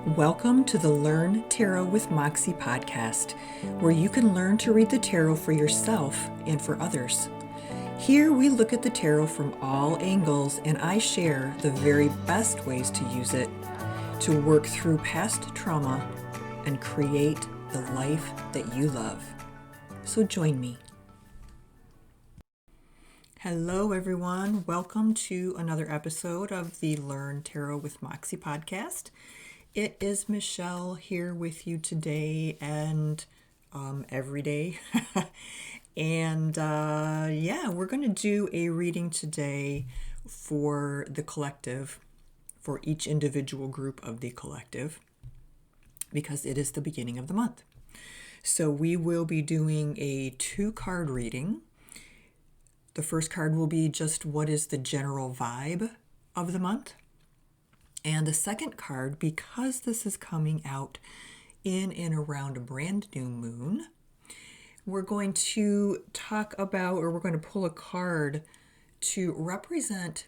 Welcome to the Learn Tarot with Moxxie podcast, where you can learn to read the tarot for yourself and for others. Here we look at the tarot from all angles, and I share the very best ways to use it to work through past trauma and create the life that you love. So join me. Hello everyone, welcome to another episode of the Learn Tarot with Moxxie podcast. It is Michelle here with you today and every day. And we're going to do a reading today for the collective, for each individual group of the collective, because it is the beginning of the month. So we will be doing a 2-card reading. The first card will be just what is the general vibe of the month. And the second card, because this is coming out in and around a brand new moon, we're going to talk about, or we're going to pull a card to represent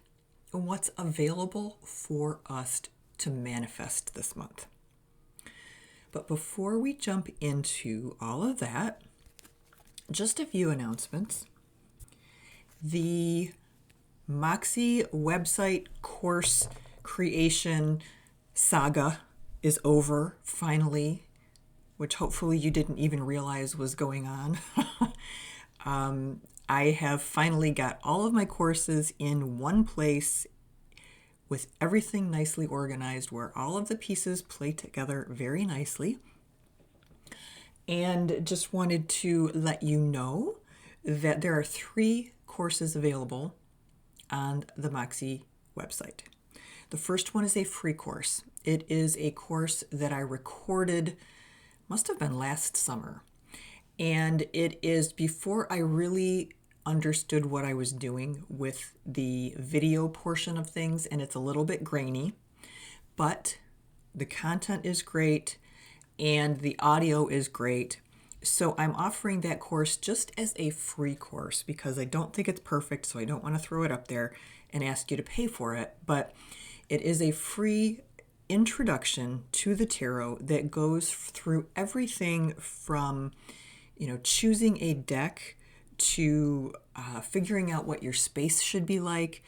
what's available for us to manifest this month. But before we jump into all of that, just a few announcements. The Moxxie website course creation saga is over finally, which hopefully you didn't even realize was going on. I have finally got all of my courses in one place with everything nicely organized where all of the pieces play together very nicely. And just wanted to let you know that there are 3 courses available on the Moxxie website. The first one is a free course. It is a course that I recorded, must have been last summer. And it is before I really understood what I was doing with the video portion of things, and it's a little bit grainy, but the content is great and the audio is great. So I'm offering that course just as a free course because I don't think it's perfect, so I don't want to throw it up there and ask you to pay for it. But it is a free introduction to the tarot that goes through everything from, choosing a deck to figuring out what your space should be like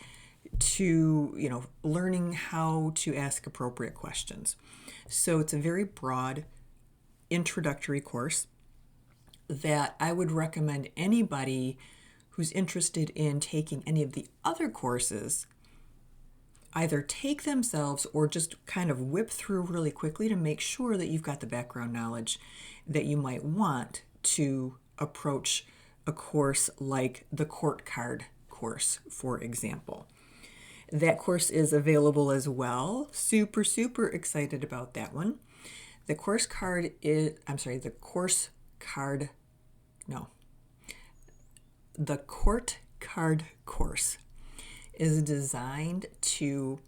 to, learning how to ask appropriate questions. So it's a very broad introductory course that I would recommend anybody who's interested in taking any of the other courses either take themselves or just kind of whip through really quickly to make sure that you've got the background knowledge that you might want to approach a course like the court card course, for example. That course is available as well. Super, super excited about that one. The court card course is designed to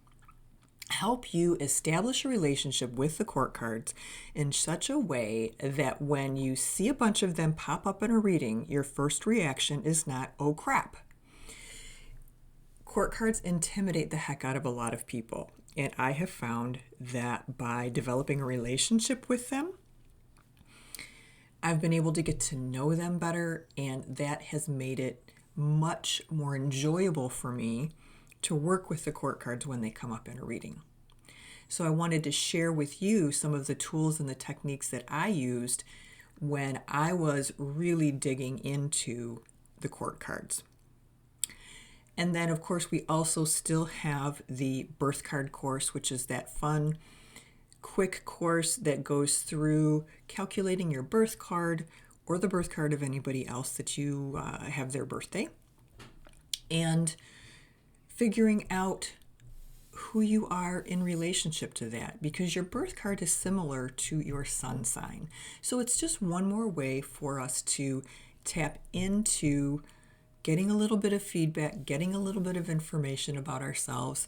help you establish a relationship with the court cards in such a way that when you see a bunch of them pop up in a reading, your first reaction is not, oh crap. Court cards intimidate the heck out of a lot of people, and I have found that by developing a relationship with them, I've been able to get to know them better, and that has made it much more enjoyable for me to work with the court cards when they come up in a reading. So I wanted to share with you some of the tools and the techniques that I used when I was really digging into the court cards. And then, of course, we also still have the birth card course, which is that fun, quick course that goes through calculating your birth card or the birth card of anybody else that you have their birthday, and figuring out who you are in relationship to that, because your birth card is similar to your sun sign. So it's just one more way for us to tap into getting a little bit of feedback, getting a little bit of information about ourselves.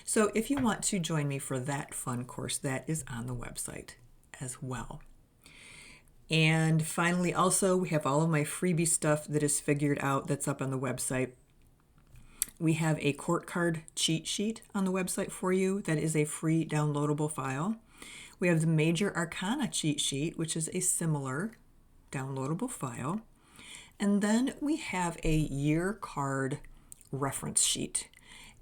So if you want to join me for that fun course, that is on the website as well. And finally, also, we have all of my freebie stuff that is figured out that's up on the website. We have a court card cheat sheet on the website for you that is a free downloadable file. We have the Major Arcana cheat sheet, which is a similar downloadable file. And then we have a year card reference sheet.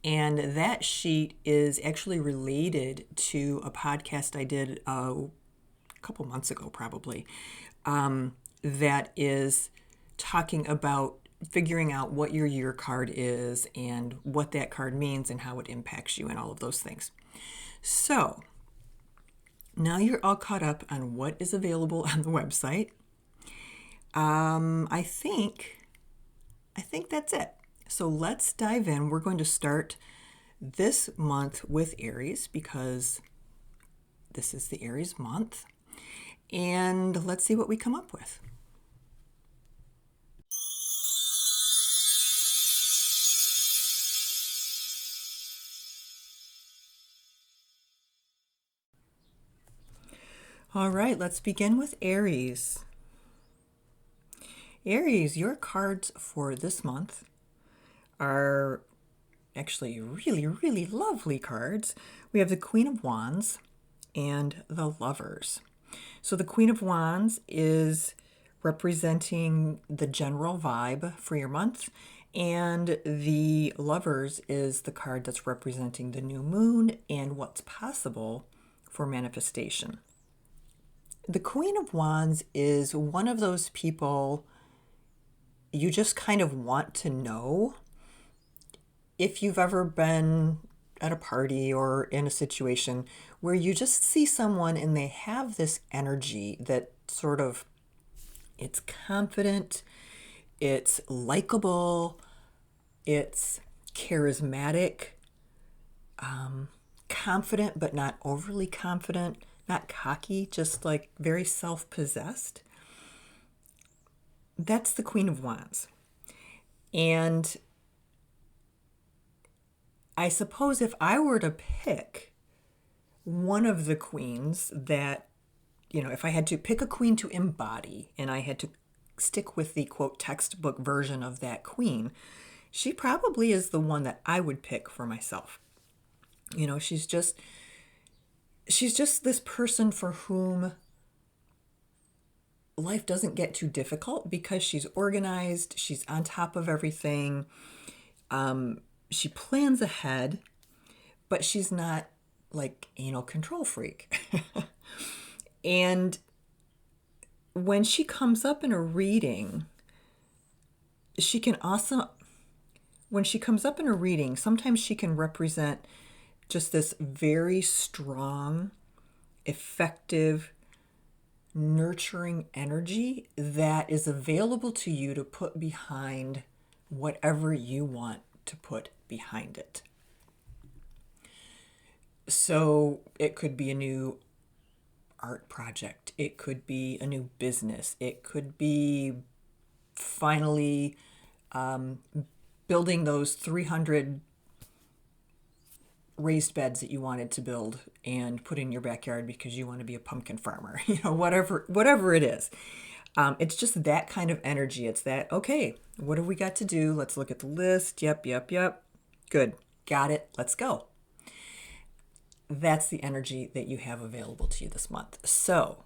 And that sheet is actually related to a podcast I did a couple months ago, probably, that is talking about figuring out what your year card is and what that card means and how it impacts you and all of those things. So now you're all caught up on what is available on the website. I think that's it. So let's dive in. We're going to start this month with Aries because this is the Aries month. And let's see what we come up with. All right, let's begin with Aries. Aries, your cards for this month are actually really, really lovely cards. We have the Queen of Wands and the Lovers. So the Queen of Wands is representing the general vibe for your month, and the Lovers is the card that's representing the new moon and what's possible for manifestation. The Queen of Wands is one of those people you just kind of want to know. If you've ever been at a party or in a situation where you just see someone and they have this energy that sort of, it's confident, it's likable, it's charismatic, confident but not overly confident, not cocky, just like very self-possessed. That's the Queen of Wands. And I suppose if I were to pick one of the queens that, if I had to pick a queen to embody and I had to stick with the quote textbook version of that queen, she probably is the one that I would pick for myself. She's just this person for whom life doesn't get too difficult because she's organized, she's on top of everything. She plans ahead, but she's not like anal control freak. And when she comes up in a reading, sometimes she can represent just this very strong, effective, nurturing energy that is available to you to put behind whatever you want to put behind it. So it could be a new art project. It could be a new business. It could be finally building those 300 raised beds that you wanted to build and put in your backyard because you want to be a pumpkin farmer, whatever it is. It's just that kind of energy. It's that, okay, what have we got to do? Let's look at the list. Yep. Good. Got it. Let's go. That's the energy that you have available to you this month. So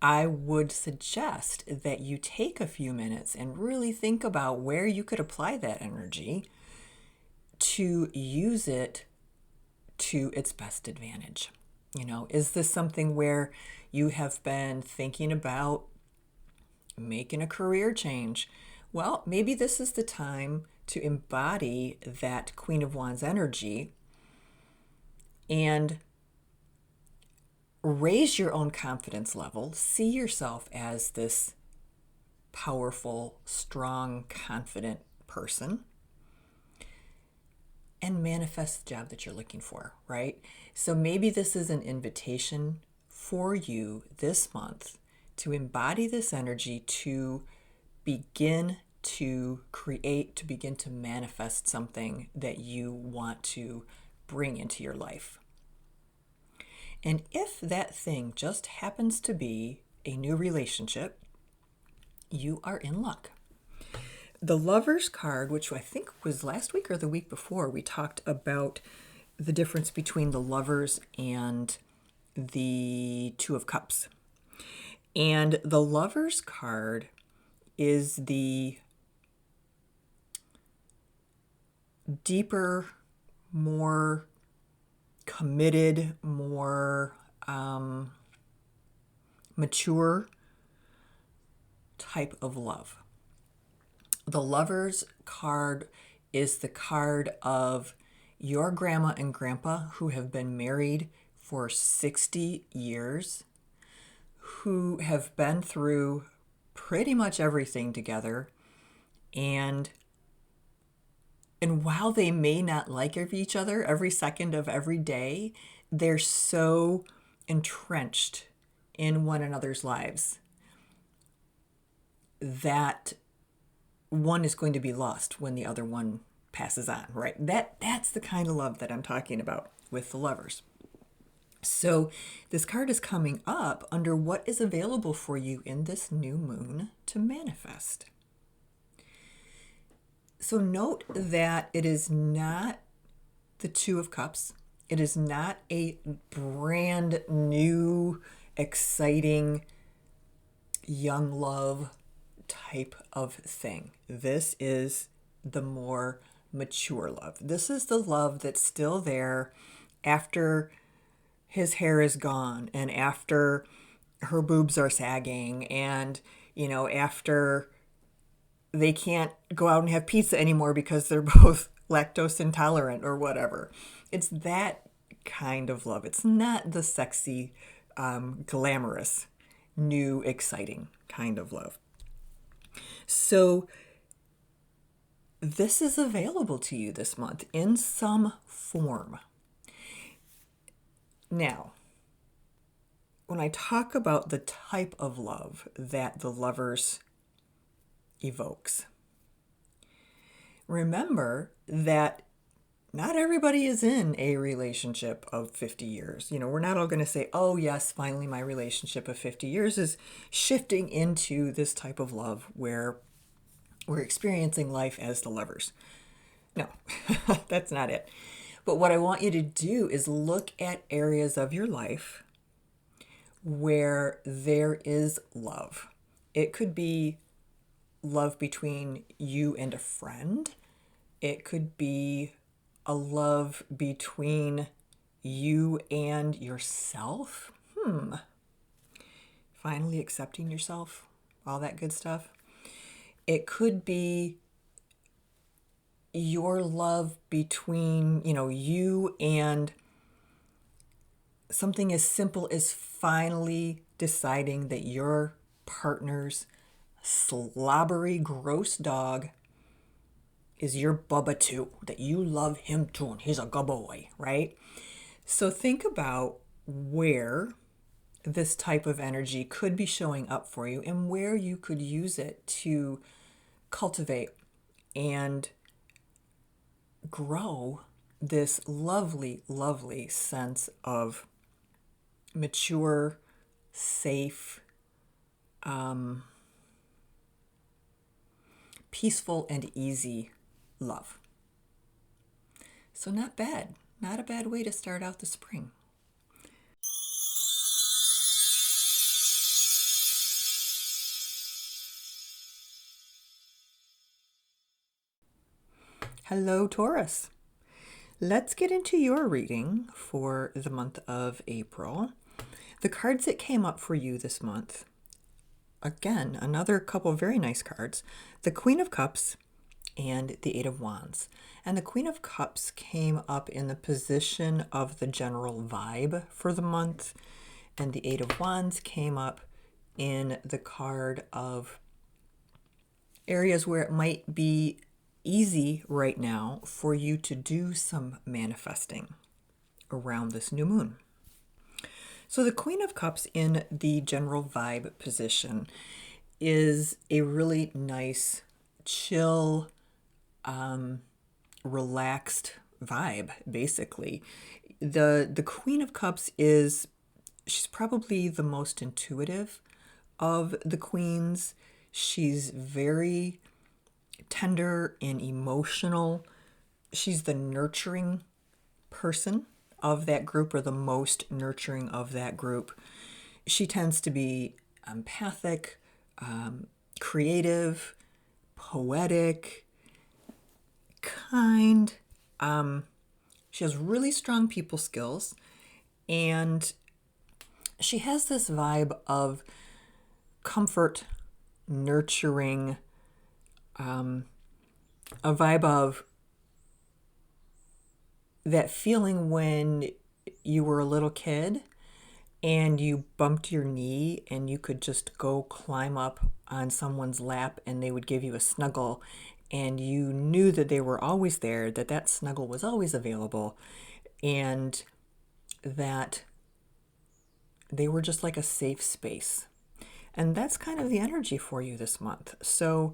I would suggest that you take a few minutes and really think about where you could apply that energy to use it to its best advantage. Is this something where you have been thinking about making a career change? Well, maybe this is the time to embody that Queen of Wands energy and raise your own confidence level. See yourself as this powerful, strong, confident person and manifest the job that you're looking for, right? So maybe this is an invitation for you this month to embody this energy, to begin to create, to begin to manifest something that you want to bring into your life. And if that thing just happens to be a new relationship, you are in luck. The Lovers card, which I think was last week or the week before, we talked about the difference between the Lovers and the Two of Cups. And the Lovers card is the deeper, more committed, more mature type of love. The Lovers card is the card of your grandma and grandpa who have been married for 60 years, who have been through pretty much everything together, and while they may not like each other every second of every day, they're so entrenched in one another's lives that one is going to be lost when the other one passes on, right? That's the kind of love that I'm talking about with the Lovers. So this card is coming up under what is available for you in this new moon to manifest. So note that it is not the Two of Cups. It is not a brand new, exciting, young love type of thing. This is the more mature love. This is the love that's still there after his hair is gone and after her boobs are sagging and, after they can't go out and have pizza anymore because they're both lactose intolerant or whatever. It's that kind of love. It's not the sexy, glamorous, new, exciting kind of love. So this is available to you this month in some form. Now, when I talk about the type of love that the Lovers evokes, remember that not everybody is in a relationship of 50 years. We're not all going to say, oh yes, finally my relationship of 50 years is shifting into this type of love where we're experiencing life as the Lovers. No, that's not it. But what I want you to do is look at areas of your life where there is love. It could be love between you and a friend. It could be a love between you and yourself. Finally accepting yourself, all that good stuff. It could be your love between, you and something as simple as finally deciding that your partner's slobbery, gross dog is your bubba too, that you love him too, and he's a good boy, right? So think about where this type of energy could be showing up for you and where you could use it to cultivate and grow this lovely, lovely sense of mature, safe, peaceful, and easy love. So not bad. Not a bad way to start out the spring. Hello, Taurus. Let's get into your reading for the month of April. The cards that came up for you this month, again, another couple of very nice cards, the Queen of Cups and the Eight of Wands. And the Queen of Cups came up in the position of the general vibe for the month, and the Eight of Wands came up in the card of areas where it might be easy right now for you to do some manifesting around this new moon. So the Queen of Cups in the general vibe position is a really nice, chill, relaxed vibe, basically. The Queen of Cups she's probably the most intuitive of the queens. She's very tender and emotional. She's the nurturing person of that group or the most nurturing of that group. She tends to be empathic, creative, poetic, kind. She has really strong people skills, and she has this vibe of comfort, nurturing, a vibe of that feeling when you were a little kid and you bumped your knee and you could just go climb up on someone's lap and they would give you a snuggle, and you knew that they were always there, that that snuggle was always available, and that they were just like a safe space. And that's kind of the energy for you this month. So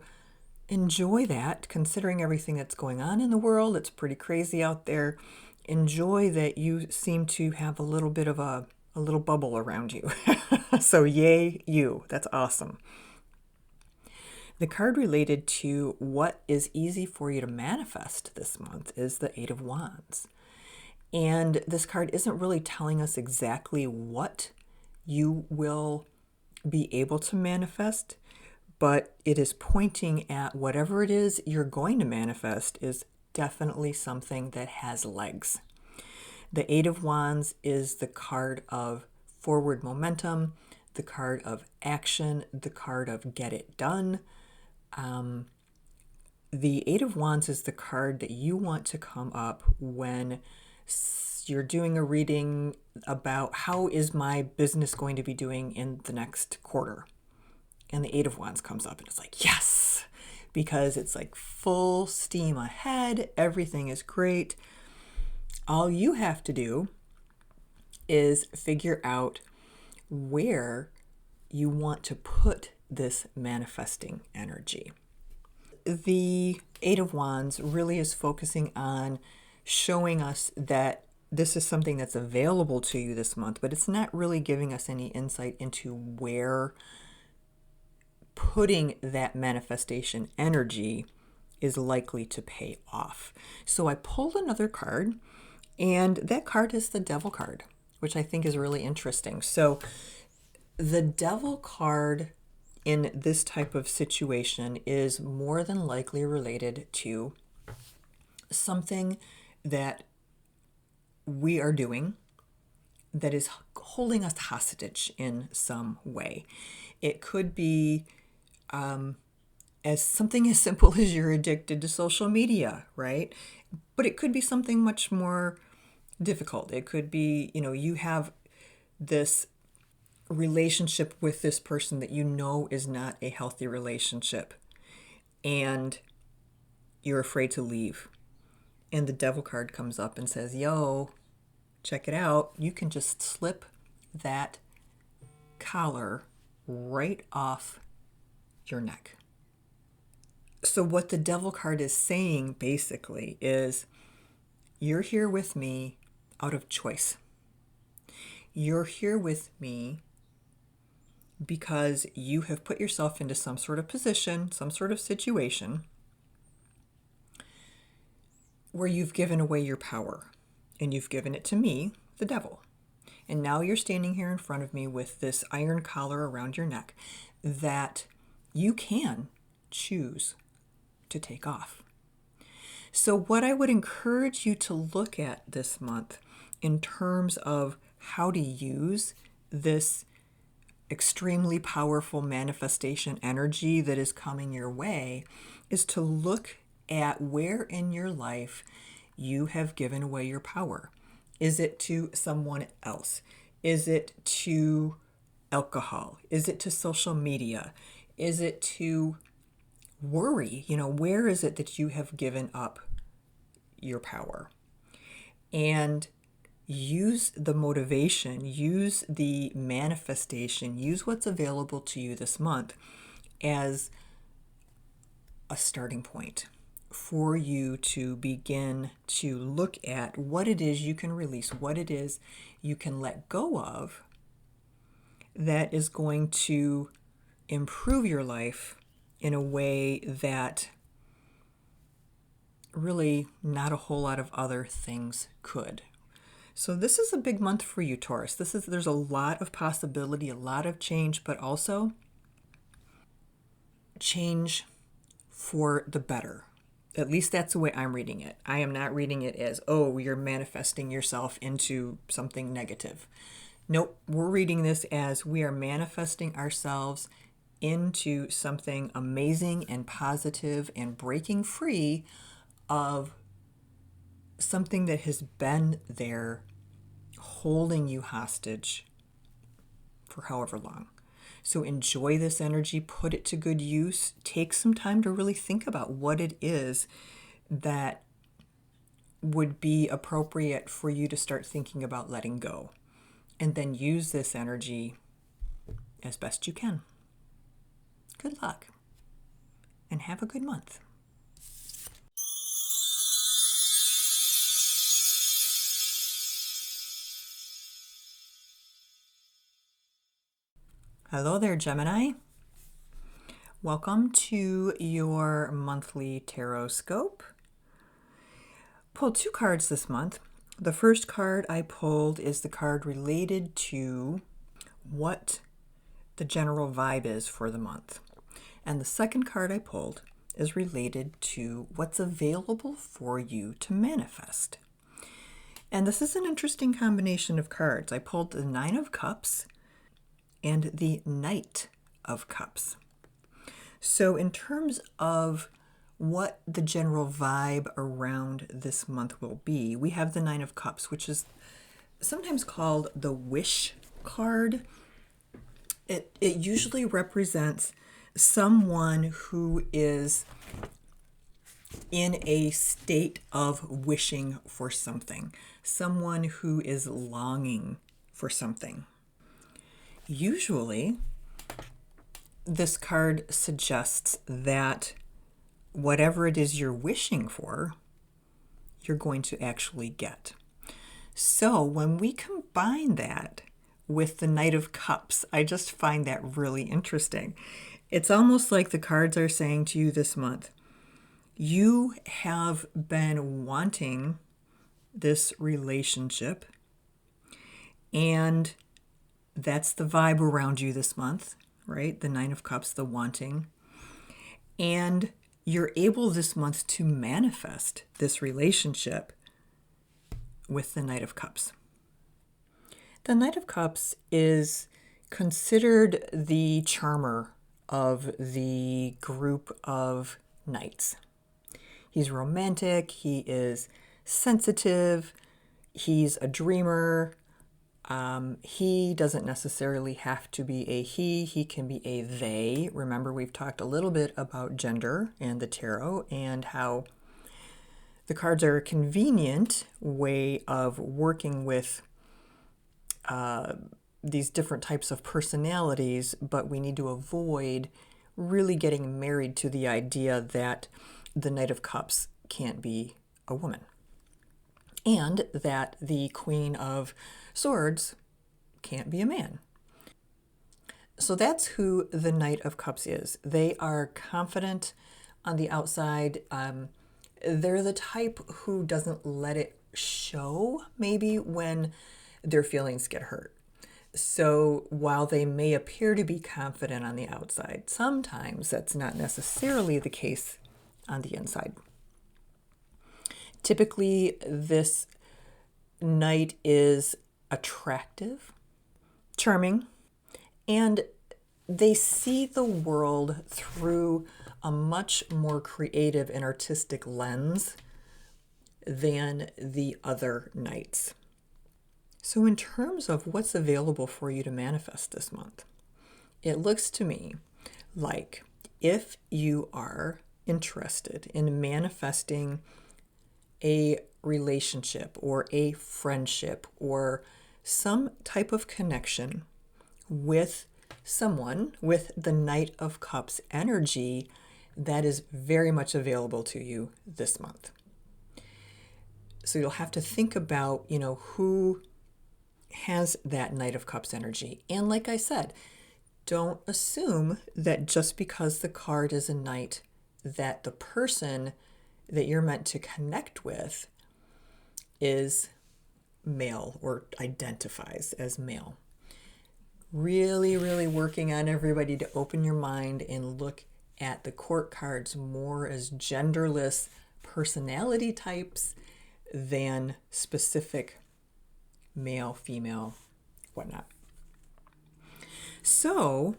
enjoy that, considering everything that's going on in the world. It's pretty crazy out there. Enjoy that you seem to have a little bit of a little bubble around you. So yay you. That's awesome. The card related to what is easy for you to manifest this month is the Eight of Wands. And this card isn't really telling us exactly what you will be able to manifest, but it is pointing at whatever it is you're going to manifest is definitely something that has legs. The Eight of Wands is the card of forward momentum, the card of action, the card of get it done. The Eight of Wands is the card that you want to come up when you're doing a reading about how is my business going to be doing in the next quarter. And the Eight of Wands comes up and it's like, yes, because it's like full steam ahead. Everything is great. All you have to do is figure out where you want to put this manifesting energy. The Eight of Wands really is focusing on showing us that this is something that's available to you this month, but it's not really giving us any insight into where putting that manifestation energy is likely to pay off. So I pulled another card, and that card is the Devil card, which I think is really interesting. So the Devil card in this type of situation is more than likely related to something that we are doing that is holding us hostage in some way. It could be as something as simple as you're addicted to social media, right? But it could be something much more difficult. It could be, you have this relationship with this person that you know is not a healthy relationship, and you're afraid to leave. And the Devil card comes up and says, yo, check it out. You can just slip that collar right off your neck. So what the Devil card is saying basically is, you're here with me out of choice. You're here with me because you have put yourself into some sort of position, some sort of situation where you've given away your power, and you've given it to me, the Devil. And now you're standing here in front of me with this iron collar around your neck that you can choose to take off. So what I would encourage you to look at this month in terms of how to use this extremely powerful manifestation energy that is coming your way is to look at where in your life you have given away your power. Is it to someone else? Is it to alcohol? Is it to social media? Is it to worry? Where is it that you have given up your power? And use the motivation, use the manifestation, use what's available to you this month as a starting point for you to begin to look at what it is you can release, what it is you can let go of that is going to improve your life in a way that really not a whole lot of other things could. So this is a big month for you, Taurus. There's a lot of possibility, a lot of change, but also change for the better. At least that's the way I'm reading it. I am not reading it as, oh, you're manifesting yourself into something negative. Nope, we're reading this as we are manifesting ourselves into something amazing and positive and breaking free of something that has been there holding you hostage for however long. So enjoy this energy, put it to good use, take some time to really think about what it is that would be appropriate for you to start thinking about letting go. And then use this energy as best you can. Good luck and have a good month. Hello there, Gemini. Welcome to your monthly tarot scope. Pulled 2 cards this month. The first card I pulled is the card related to what the general vibe is for the month. And the second card I pulled is related to what's available for you to manifest. And this is an interesting combination of cards. I pulled the 9 of Cups and the Knight of Cups. So in terms of what the general vibe around this month will be, we have the 9 of Cups, which is sometimes called the wish card. It usually represents someone who is in a state of wishing for something, someone who is longing for something. Usually, this card suggests that whatever it is you're wishing for, you're going to actually get. So when we combine that with the Knight of Cups, I just find that really interesting. It's almost like the cards are saying to you this month, you have been wanting this relationship, and that's the vibe around you this month, right? The 9 of Cups, the wanting. And you're able this month to manifest this relationship with the Knight of Cups. The Knight of Cups is considered the charmer of the group of knights. He's romantic, he is sensitive, he's a dreamer. He doesn't necessarily have to be a he can be a they. Remember, we've talked a little bit about gender and the tarot and how the cards are a convenient way of working with these different types of personalities, but we need to avoid really getting married to the idea that the Knight of Cups can't be a woman, and that the Queen of Swords can't be a man. So that's who the Knight of Cups is. They are confident on the outside. They're the type who doesn't let it show maybe when their feelings get hurt. So while they may appear to be confident on the outside, sometimes that's not necessarily the case on the inside. Typically, this knight is attractive, charming, and they see the world through a much more creative and artistic lens than the other knights. So in terms of what's available for you to manifest this month, it looks to me like if you are interested in manifesting a relationship or a friendship or some type of connection with someone with the Knight of Cups energy, that is very much available to you this month. So you'll have to think about, who has that Knight of Cups energy. And like I said, don't assume that just because the card is a knight, that the person that you're meant to connect with is male or identifies as male. Really, really working on everybody to open your mind and look at the court cards more as genderless personality types than specific male, female, whatnot. So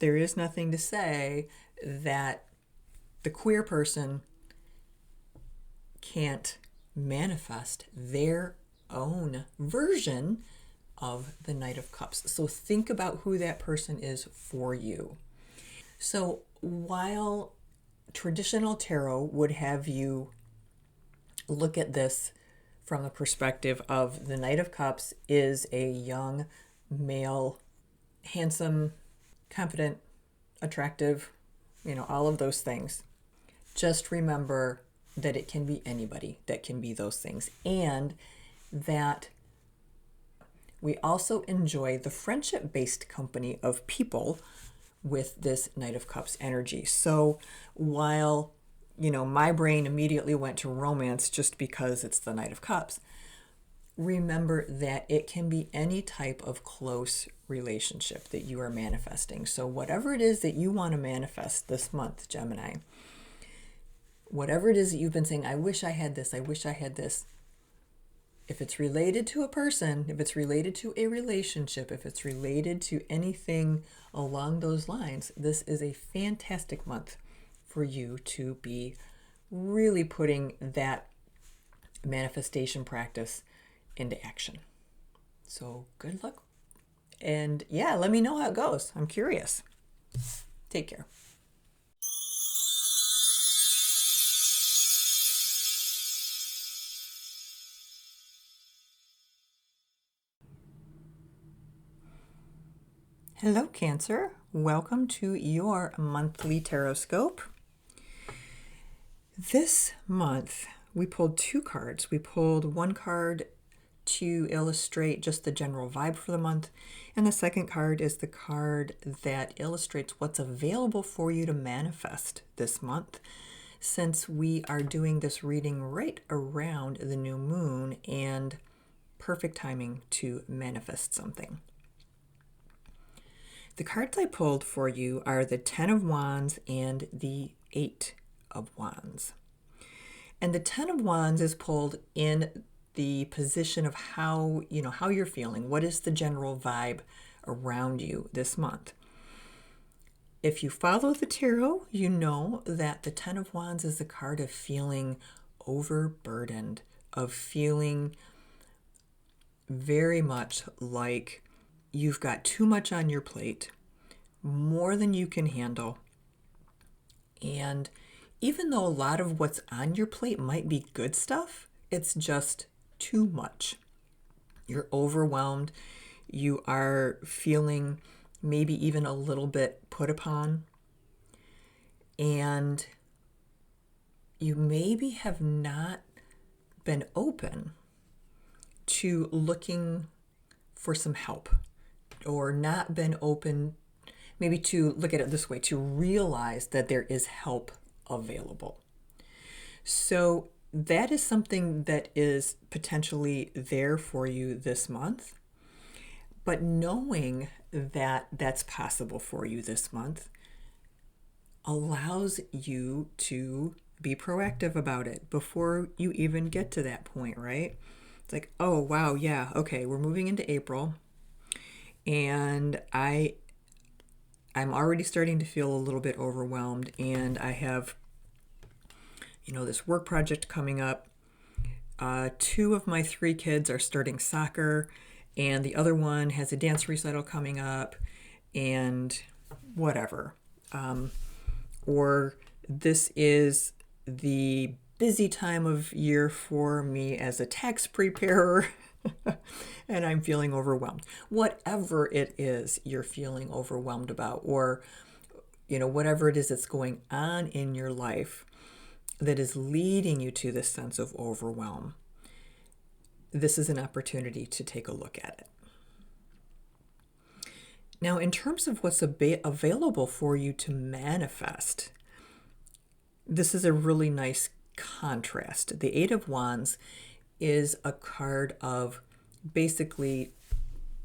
there is nothing to say that the queer person can't manifest their own version of the Knight of Cups. So think about who that person is for you. So while traditional tarot would have you look at this from the perspective of the Knight of Cups is a young male, handsome, confident, attractive, all of those things. Just remember that it can be anybody that can be those things, and that we also enjoy the friendship-based company of people with this Knight of Cups energy. So while, my brain immediately went to romance just because it's the Knight of Cups, remember that it can be any type of close relationship that you are manifesting. So whatever it is that you want to manifest this month, Gemini, whatever it is that you've been saying, I wish I had this, I wish I had this. If it's related to a person, if it's related to a relationship, if it's related to anything along those lines, this is a fantastic month for you to be really putting that manifestation practice into action. So good luck. And yeah, let me know how it goes. I'm curious. Take care. Hello, Cancer. Welcome to your monthly Taroscope. This month, we pulled two cards. We pulled one card to illustrate just the general vibe for the month, and the second card is the card that illustrates what's available for you to manifest this month, since we are doing this reading right around the new moon and perfect timing to manifest something. The cards I pulled for you are the 10 of Wands and the 8 of Wands. And the 10 of Wands is pulled in the position of how you're feeling. What is the general vibe around you this month? If you follow the tarot, you know that the 10 of Wands is the card of feeling overburdened, of feeling very much like you've got too much on your plate, more than you can handle. And even though a lot of what's on your plate might be good stuff, it's just too much. You're overwhelmed. You are feeling maybe even a little bit put upon. And you maybe have not been open to looking for some help, or not been open, maybe to look at it this way, to realize that there is help available. So that is something that is potentially there for you this month. But knowing that that's possible for you this month allows you to be proactive about it before you even get to that point, right? It's like, oh, wow, yeah, okay, we're moving into April. And I'm already starting to feel a little bit overwhelmed, and I have, this work project coming up. 2 of my 3 kids are starting soccer, and the other one has a dance recital coming up, and whatever. Or this is the busy time of year for me as a tax preparer. And I'm feeling overwhelmed. Whatever it is you're feeling overwhelmed about, or, whatever it is that's going on in your life that is leading you to this sense of overwhelm, this is an opportunity to take a look at it. Now, in terms of what's available for you to manifest, this is a really nice contrast. The 8 of Wands is a card of basically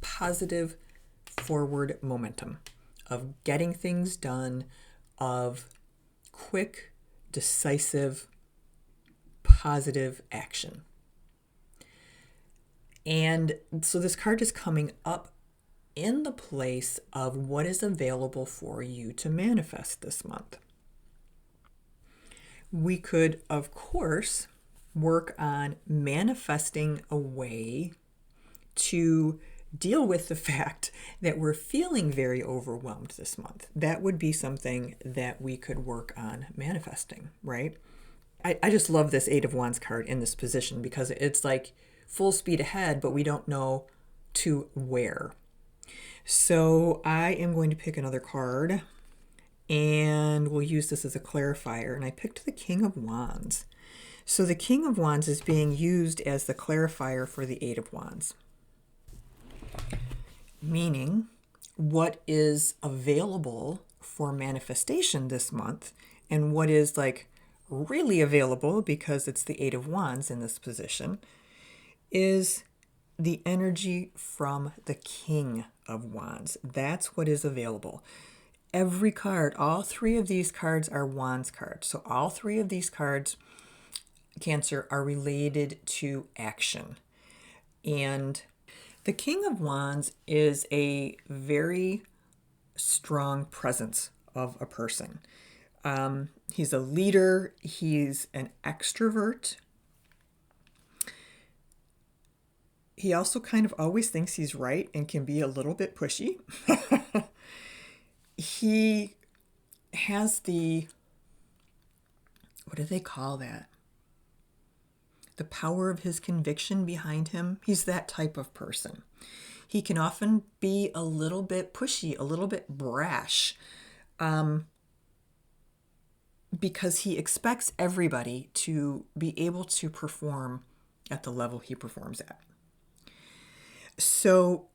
positive forward momentum of getting things done, of quick, decisive, positive action. And so this card is coming up in the place of what is available for you to manifest this month. We could, of course, work on manifesting a way to deal with the fact that we're feeling very overwhelmed this month. That would be something that we could work on manifesting, right? I just love this Eight of Wands card in this position because it's like full speed ahead, but we don't know to where. So I am going to pick another card and we'll use this as a clarifier. And I picked the King of Wands. So the King of Wands is being used as the clarifier for the Eight of Wands. Meaning what is available for manifestation this month and what is like really available, because it's the Eight of Wands in this position, is the energy from the King of Wands. That's what is available. Every card, all three of these cards are Wands cards. So all three of these cards, Cancer, are related to action. And the King of Wands is a very strong presence of a person. He's a leader. He's an extrovert. He also kind of always thinks he's right and can be a little bit pushy. He has the, what do they call that? The power of his conviction behind him. He's that type of person. He can often be a little bit pushy, a little bit brash, because he expects everybody to be able to perform at the level he performs at. So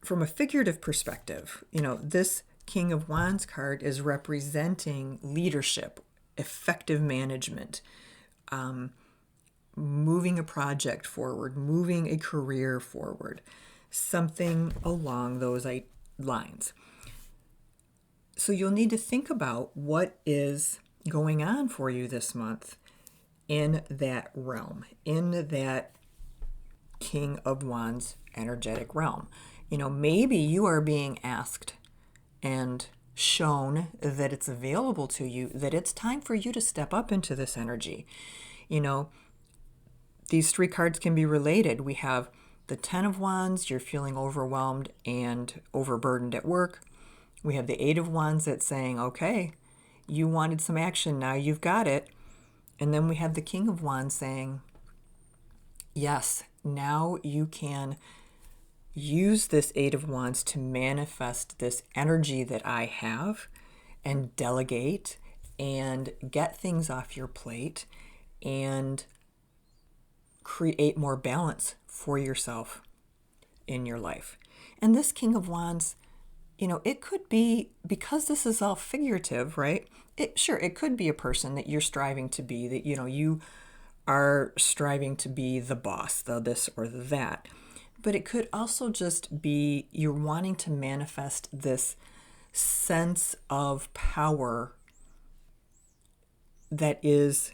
from a figurative perspective, this King of Wands card is representing leadership, effective management, moving a project forward, moving a career forward, something along those lines. So you'll need to think about what is going on for you this month in that realm, in that King of Wands energetic realm. Maybe you are being asked and shown that it's available to you, that it's time for you to step up into this energy. These three cards can be related. We have the Ten of Wands, you're feeling overwhelmed and overburdened at work. We have the Eight of Wands that's saying, okay, you wanted some action, now you've got it. And then we have the King of Wands saying, yes, now you can use this Eight of Wands to manifest this energy that I have and delegate and get things off your plate and create more balance for yourself in your life. And this King of Wands, it could be, because this is all figurative, right? It could be a person that you're striving to be, that, you are striving to be the boss, the this or the that. But it could also just be you're wanting to manifest this sense of power that is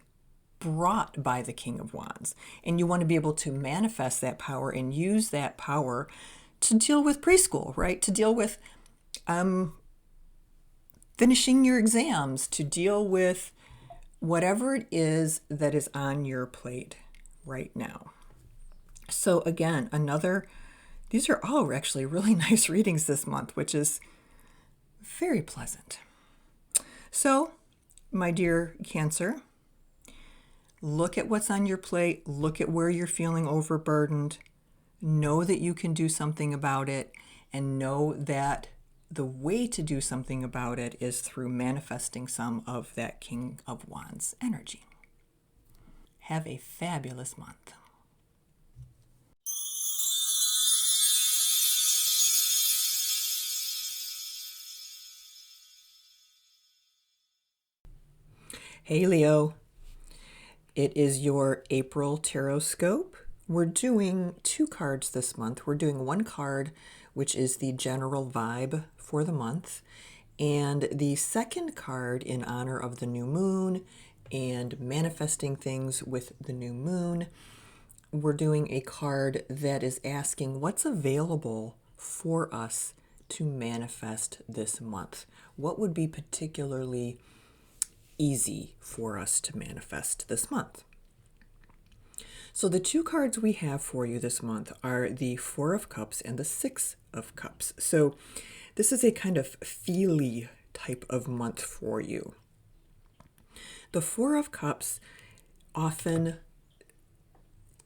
brought by the King of Wands. And you want to be able to manifest that power and use that power to deal with preschool, right? To deal with finishing your exams, to deal with whatever it is that is on your plate right now. So again, these are all actually really nice readings this month, which is very pleasant. So, my dear Cancer, look at what's on your plate, look at where you're feeling overburdened, know that you can do something about it, and know that the way to do something about it is through manifesting some of that King of Wands energy. Have a fabulous month. Hey Leo, it is your April Tarot Scope We're doing 2 cards this month. We're doing 1 card, which is the general vibe for the month, and the second card in honor of the new moon and manifesting things with the new moon. We're doing a card that is asking what's available for us to manifest this month. What would be particularly easy for us to manifest this month? So the 2 cards we have for you this month are the Four of Cups and the Six of Cups. So this is a kind of feely type of month for you. The Four of Cups often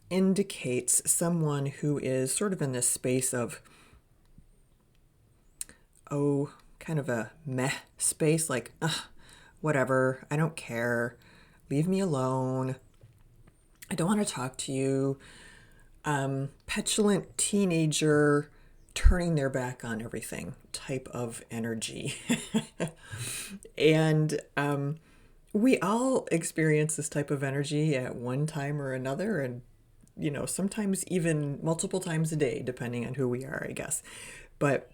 indicates someone who is sort of in this space of, kind of a meh space, like, whatever, I don't care, leave me alone, I don't want to talk to you, petulant teenager turning their back on everything type of energy. And we all experience this type of energy at one time or another, and sometimes even multiple times a day, depending on who we are, I guess. But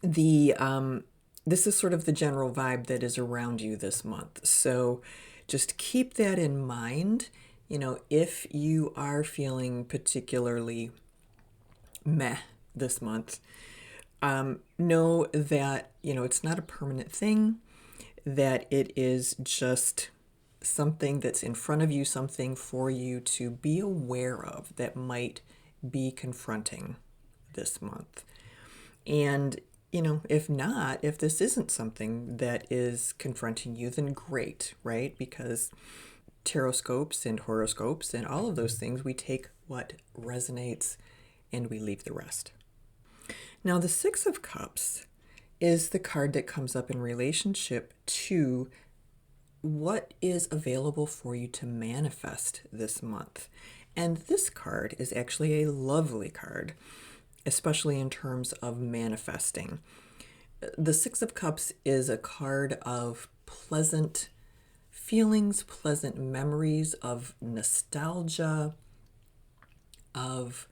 this is sort of the general vibe that is around you this month. So just keep that in mind. If you are feeling particularly meh this month, know that, it's not a permanent thing, that it is just something that's in front of you, something for you to be aware of that might be confronting this month. And, if this isn't something that is confronting you, then great, right? Because taroscopes and horoscopes and all of those things, we take what resonates and we leave the rest. Now, the Six of Cups is the card that comes up in relationship to what is available for you to manifest this month. And this card is actually a lovely card, especially in terms of manifesting. The Six of Cups is a card of pleasant feelings, pleasant memories, of nostalgia, of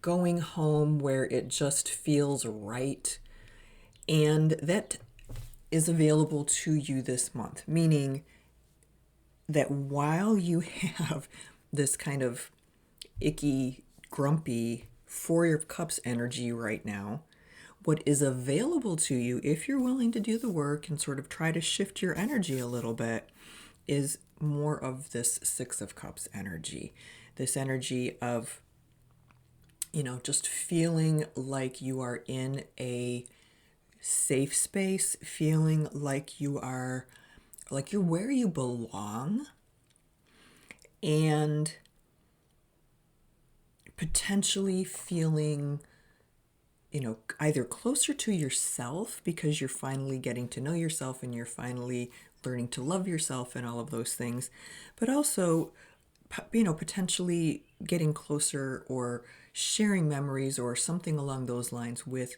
going home where it just feels right. And that is available to you this month, meaning that while you have this kind of icky, grumpy Four of Cups energy right now, what is available to you, if you're willing to do the work and sort of try to shift your energy a little bit, is more of this Six of Cups energy. This energy of, just feeling like you are in a safe space, feeling like you're where you belong, and potentially feeling, either closer to yourself because you're finally getting to know yourself and you're finally learning to love yourself and all of those things, but also, potentially getting closer or sharing memories or something along those lines with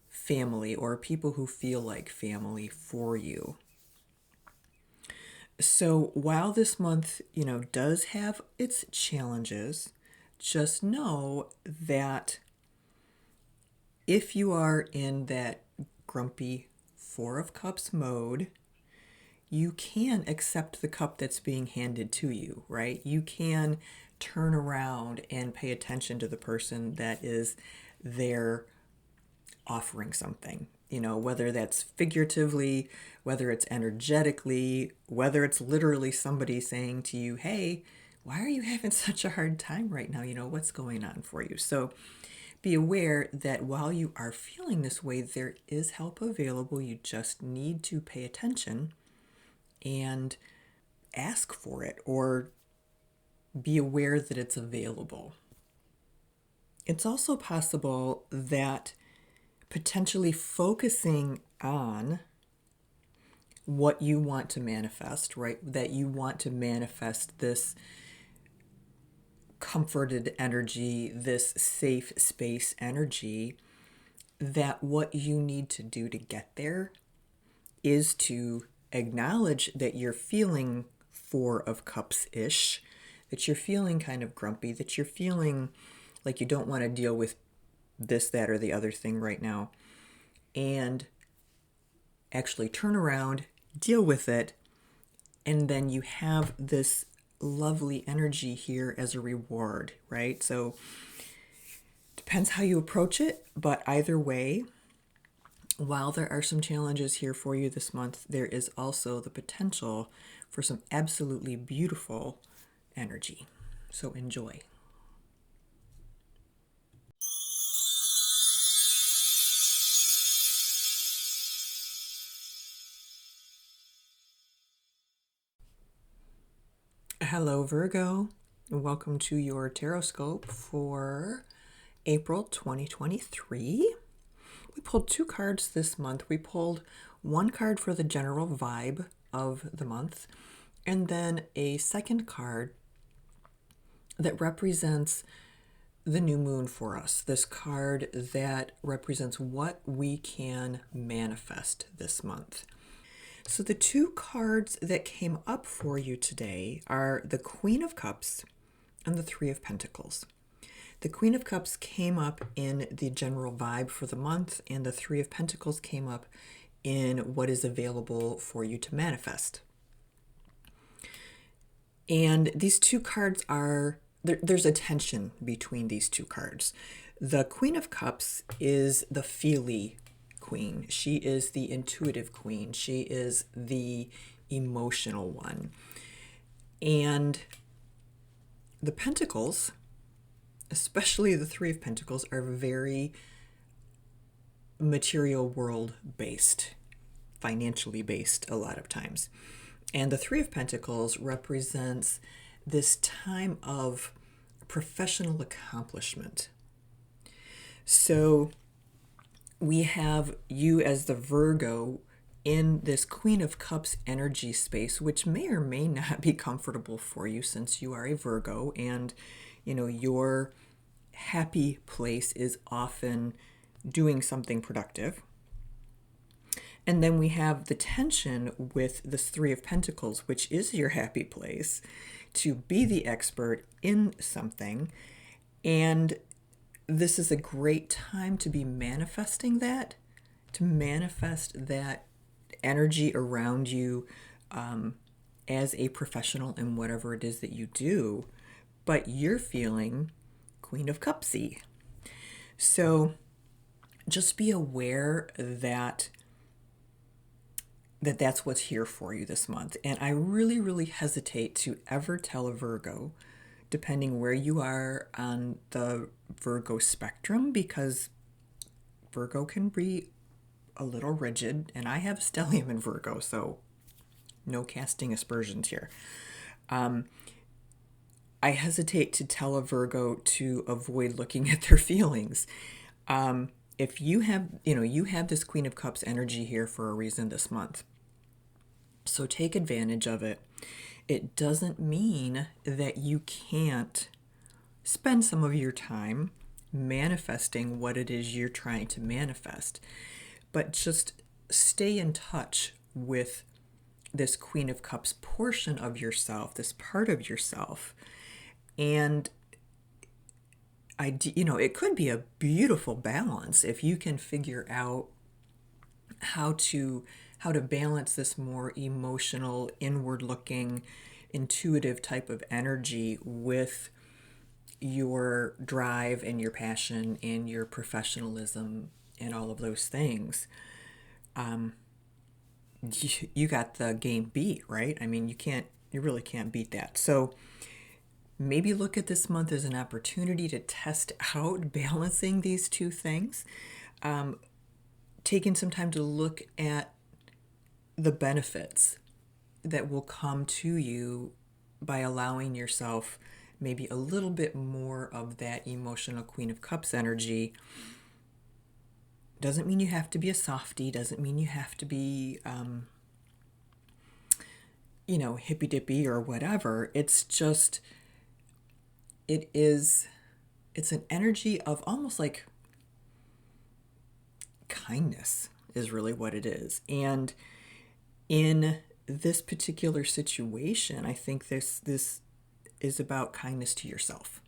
family or people who feel like family for you. So while this month, does have its challenges, just know that if you are in that grumpy Four of Cups mode, you can accept the cup that's being handed to you, right? You can turn around and pay attention to the person that is there offering something, whether that's figuratively, whether it's energetically, whether it's literally somebody saying to you, hey, why are you having such a hard time right now? What's going on for you? So be aware that while you are feeling this way, there is help available. You just need to pay attention and ask for it, or be aware that it's available. It's also possible that potentially focusing on what you want to manifest, right? That you want to manifest this comforted energy, this safe space energy, that what you need to do to get there is to acknowledge that you're feeling Four of Cups-ish, that you're feeling kind of grumpy, that you're feeling like you don't want to deal with this, that, or the other thing right now, and actually turn around, deal with it, and then you have this lovely energy here as a reward, right? So depends how you approach it, but either way, while there are some challenges here for you this month, there is also the potential for some absolutely beautiful energy. So enjoy. Hello, Virgo. Welcome to your tarot scope for April 2023. We pulled 2 cards this month. We pulled one card for the general vibe of the month, and then a second card that represents the new moon for us. This card that represents what we can manifest this month. So the 2 cards that came up for you today are the Queen of Cups and the Three of Pentacles. The Queen of Cups came up in the general vibe for the month, and the Three of Pentacles came up in what is available for you to manifest. And these 2 cards are, there's a tension between these 2 cards. The Queen of Cups is the feely queen. She is the intuitive queen. She is the emotional one. And the Pentacles, especially the Three of Pentacles, are very material world based, financially based a lot of times. And the Three of Pentacles represents this time of professional accomplishment. So we have you as the Virgo in this Queen of Cups energy space, which may or may not be comfortable for you since you are a Virgo, and your happy place is often doing something productive. And then we have the tension with this Three of Pentacles, which is your happy place, to be the expert in something. And this is a great time to be manifesting that, to manifest that energy around you as a professional in whatever it is that you do. But you're feeling Queen of Cupsy. So just be aware that that's what's here for you this month. And I really, really hesitate to ever tell a Virgo, depending where you are on the Virgo spectrum, because Virgo can be a little rigid, and I have stellium in Virgo, so no casting aspersions here. I hesitate to tell a Virgo to avoid looking at their feelings. If you have, you have this Queen of Cups energy here for a reason this month. So take advantage of it. It doesn't mean that you can't spend some of your time manifesting what it is you're trying to manifest, but just stay in touch with this Queen of Cups portion of yourself, this part of yourself. And it could be a beautiful balance if you can figure out how to balance this more emotional, inward-looking, intuitive type of energy with your drive and your passion and your professionalism and all of those things. You got the game beat, right? I mean, you really can't beat that. So maybe look at this month as an opportunity to test out balancing these 2 things. Taking some time to look at the benefits that will come to you by allowing yourself maybe a little bit more of that emotional Queen of Cups energy. Doesn't mean you have to be a softie, doesn't mean you have to be hippy dippy or whatever. It's just, it's an energy of almost like kindness is really what it is. And in this particular situation, I think this is about kindness to yourself.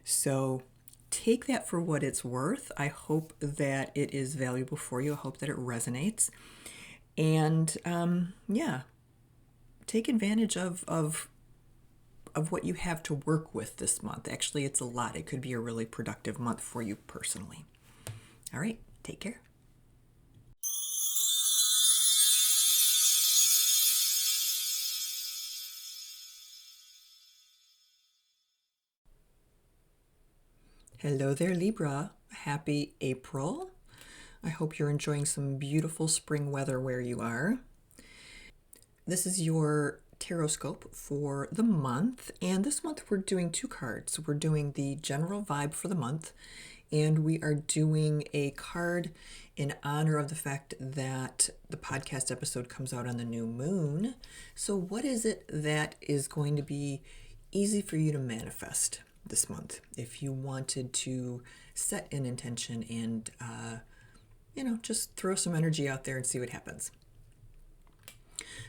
So take that for what it's worth. I hope that it is valuable for you. I hope that it resonates. And take advantage of what you have to work with this month. Actually, it's a lot. It could be a really productive month for you personally. All right, take care. Hello there, Libra. Happy April. I hope you're enjoying some beautiful spring weather where you are. This is your Taroscope for the month, and this month we're doing 2 cards. We're doing the general vibe for the month, and we are doing a card in honor of the fact that the podcast episode comes out on the new moon. So what is it that is going to be easy for you to manifest this month if you wanted to set an intention and just throw some energy out there and see what happens?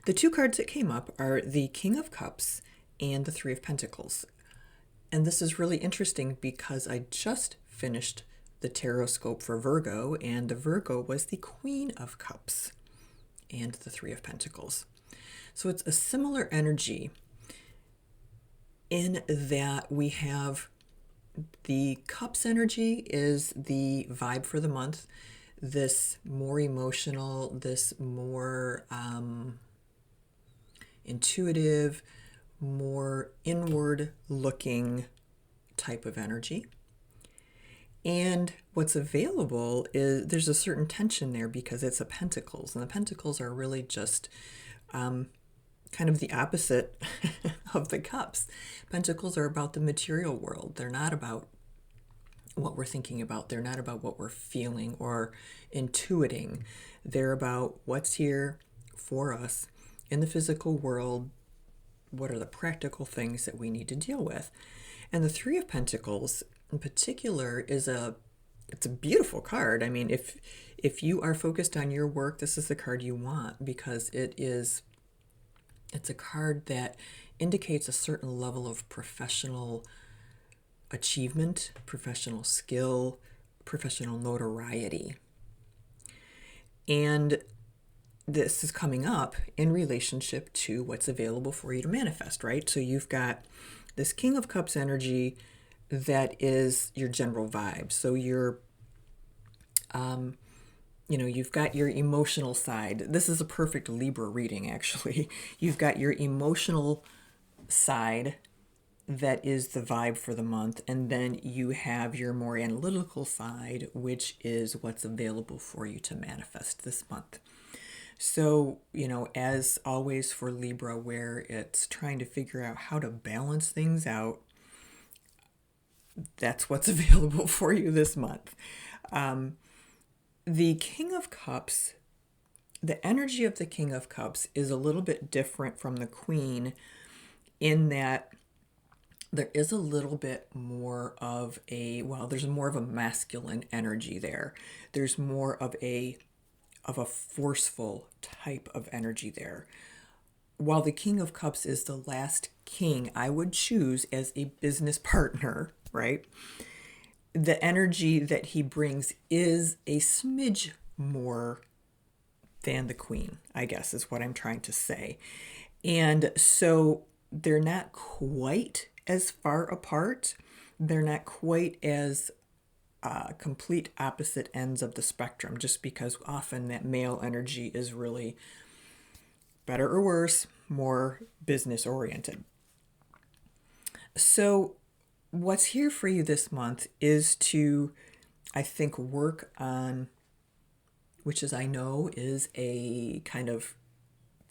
The 2 cards that came up are the King of Cups and the 3 of Pentacles. And this is really interesting because I just finished the Taroscope for Virgo, and the Virgo was the Queen of Cups and the 3 of Pentacles. So it's a similar energy in that we have the Cups energy is the vibe for the month, this more emotional, this more intuitive, more inward looking type of energy. And what's available is there's a certain tension there because it's a Pentacles, and the Pentacles are really just kind of the opposite of the Cups. Pentacles are about the material world. They're not about what we're thinking about. They're not about what we're feeling or intuiting. They're about what's here for us in the physical world. What are the practical things that we need to deal with? And the 3 of Pentacles in particular it's a beautiful card. I mean, if you are focused on your work, this is the card you want because it's a card that indicates a certain level of professional achievement, professional skill, professional notoriety. And this is coming up in relationship to what's available for you to manifest, right? So you've got this King of Cups energy that is your general vibe. So you're, you've got your emotional side. This is a perfect Libra reading, actually. You've got your emotional side that is the vibe for the month, and then you have your more analytical side, which is what's available for you to manifest this month. So, as always for Libra, where it's trying to figure out how to balance things out, that's what's available for you this month. The King of Cups, the energy of the King of Cups is a little bit different from the Queen in that there is a little bit more of there's more of a masculine energy there. There's more of a forceful type of energy there. While the King of Cups is the last king I would choose as a business partner, right? The energy that he brings is a smidge more than the Queen, I guess is what I'm trying to say. And so they're not quite as far apart. They're not quite as complete opposite ends of the spectrum, just because often that male energy is really, better or worse, more business oriented. So what's here for you this month is to, I think, work on, which is I know is a kind of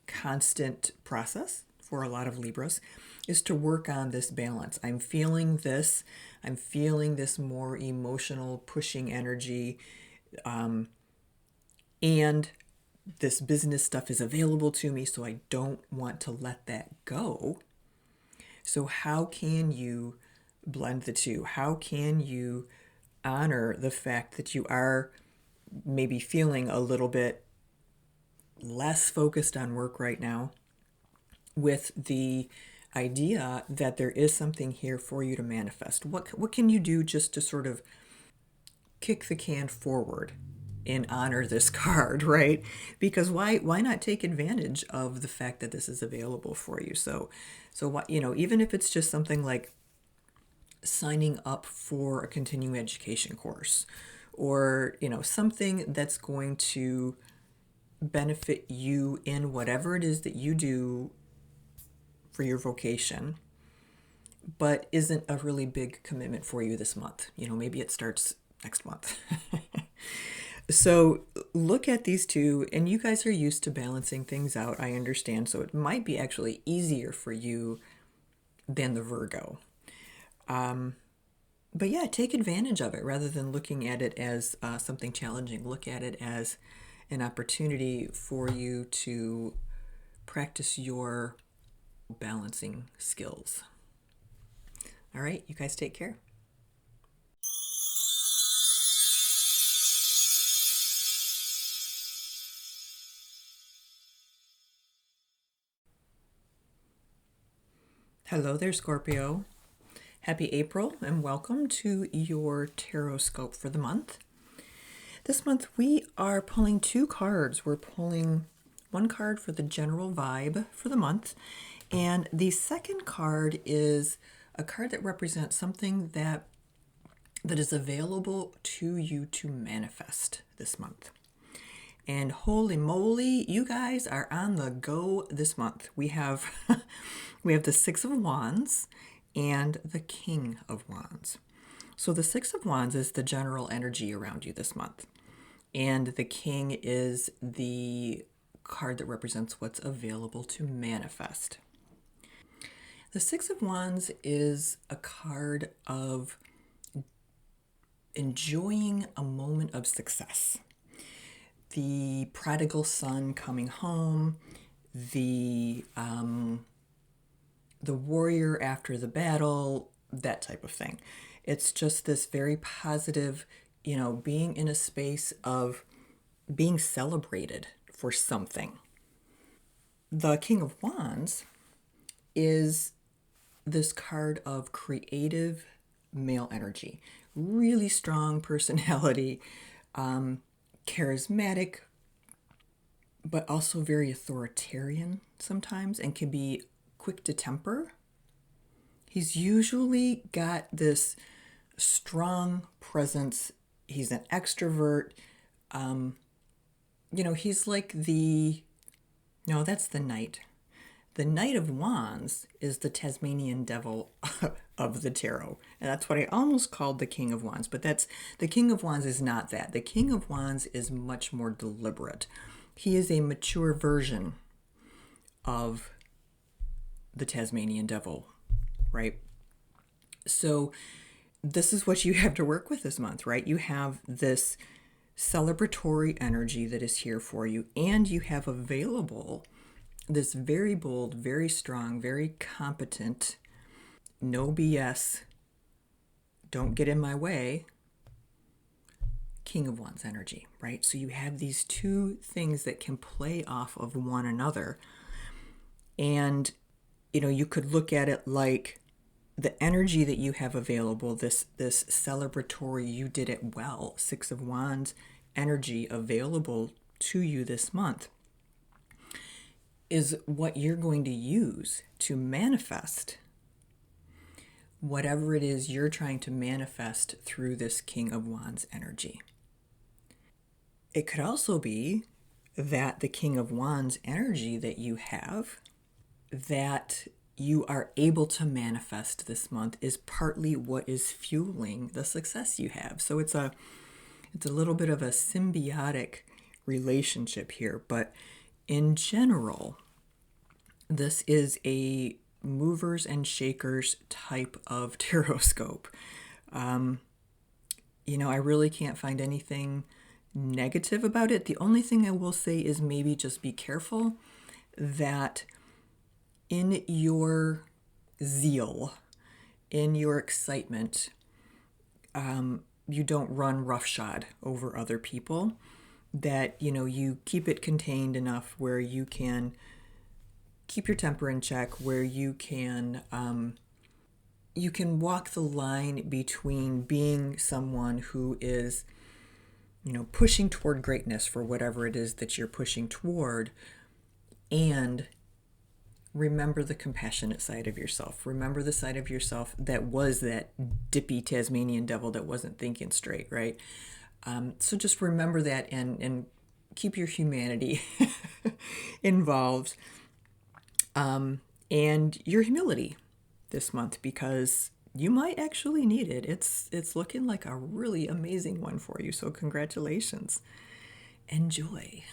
constant process for a lot of Libras, is to work on this balance. I'm feeling this more emotional pushing energy, and this business stuff is available to me, so I don't want to let that go. So how can you blend the two? How can you honor the fact that you are maybe feeling a little bit less focused on work right now with the idea that there is something here for you to manifest. What can you do just to sort of kick the can forward and honor this card, right? Because why not take advantage of the fact that this is available for you? So what, even if it's just something like signing up for a continuing education course, or something that's going to benefit you in whatever it is that you do for your vocation, but isn't a really big commitment for you this month. Maybe it starts next month. So look at these two, and you guys are used to balancing things out, I understand. So it might be actually easier for you than the Virgo. But yeah, take advantage of it rather than looking at it as something challenging. Look at it as an opportunity for you to practice your balancing skills. All right, you guys take care. Hello there, Scorpio. Happy April and welcome to your tarot scope for the month. This month we are pulling two cards. We're pulling one card for the general vibe for the month, and the second card is a card that represents something that is available to you to manifest this month. And holy moly, you guys are on the go this month. We have the Six of Wands and the King of Wands. So the Six of Wands is the general energy around you this month. And the King is the card that represents what's available to manifest. The Six of Wands is a card of enjoying a moment of success. The prodigal son coming home, the warrior after the battle, that type of thing. It's just this very positive, being in a space of being celebrated for something. The King of Wands is this card of creative male energy, really strong personality, charismatic, but also very authoritarian sometimes, and can be quick to temper. He's usually got this strong presence. He's an extrovert. He's like that's the Knight. The Knight of Wands is the Tasmanian devil of the tarot. And that's what I almost called the King of Wands. But the King of Wands is not that. The King of Wands is much more deliberate. He is a mature version of the Tasmanian devil, right? So this is what you have to work with this month, right? You have this celebratory energy that is here for you, and you have available this very bold, very strong, very competent, no BS, don't get in my way, King of Wands energy, right? So you have these two things that can play off of one another. And, you could look at it like the energy that you have available, this celebratory, you did it well, Six of Wands energy available to you this month, is what you're going to use to manifest whatever it is you're trying to manifest through this King of Wands energy. It could also be that the King of Wands energy that you have, that you are able to manifest this month, is partly what is fueling the success you have. So it's a little bit of a symbiotic relationship here, but in general, this is a movers and shakers type of tarot scope. I really can't find anything negative about it. The only thing I will say is maybe just be careful that in your zeal, in your excitement, you don't run roughshod over other people, that, you keep it contained enough where you can keep your temper in check, where you can walk the line between being someone who is, pushing toward greatness for whatever it is that you're pushing toward, and remember the compassionate side of yourself. Remember the side of yourself that was that dippy Tasmanian devil that wasn't thinking straight, right? So just remember that, and keep your humanity involved, and your humility this month, because you might actually need it. It's looking like a really amazing one for you. So congratulations. Enjoy.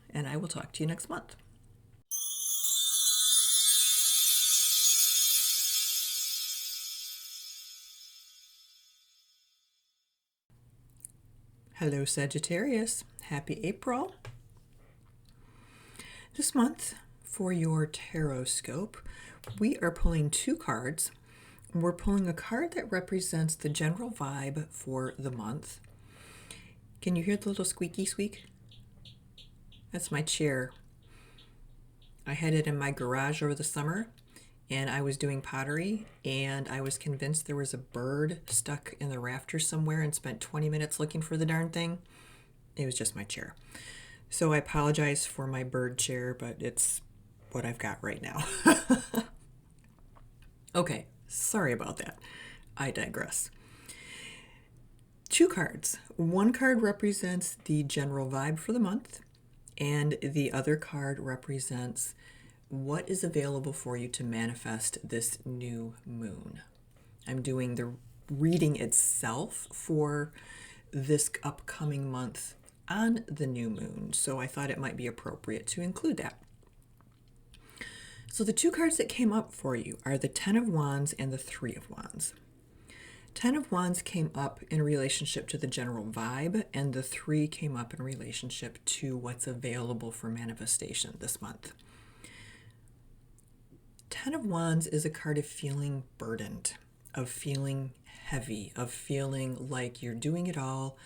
And I will talk to you next month. Hello, Sagittarius. Happy April. This month, for your tarot scope, we are pulling 2 cards. We're pulling a card that represents the general vibe for the month. Can you hear the little squeaky squeak? That's my chair. I had it in my garage over the summer, and I was doing pottery, and I was convinced there was a bird stuck in the rafters somewhere, and spent 20 minutes looking for the darn thing. It was just my chair. So I apologize for my bird chair, but it's what I've got right now. Okay, sorry about that. I digress. 2 cards. One card represents the general vibe for the month, and the other card represents what is available for you to manifest this new moon. I'm doing the reading itself for this upcoming month on the new moon, so I thought it might be appropriate to include that. So the 2 cards that came up for you are the 10 of Wands and the 3 of Wands. 10 of Wands came up in relationship to the general vibe, and the 3 came up in relationship to what's available for manifestation this month. 10 of Wands is a card of feeling burdened, of feeling heavy, of feeling like you're doing it all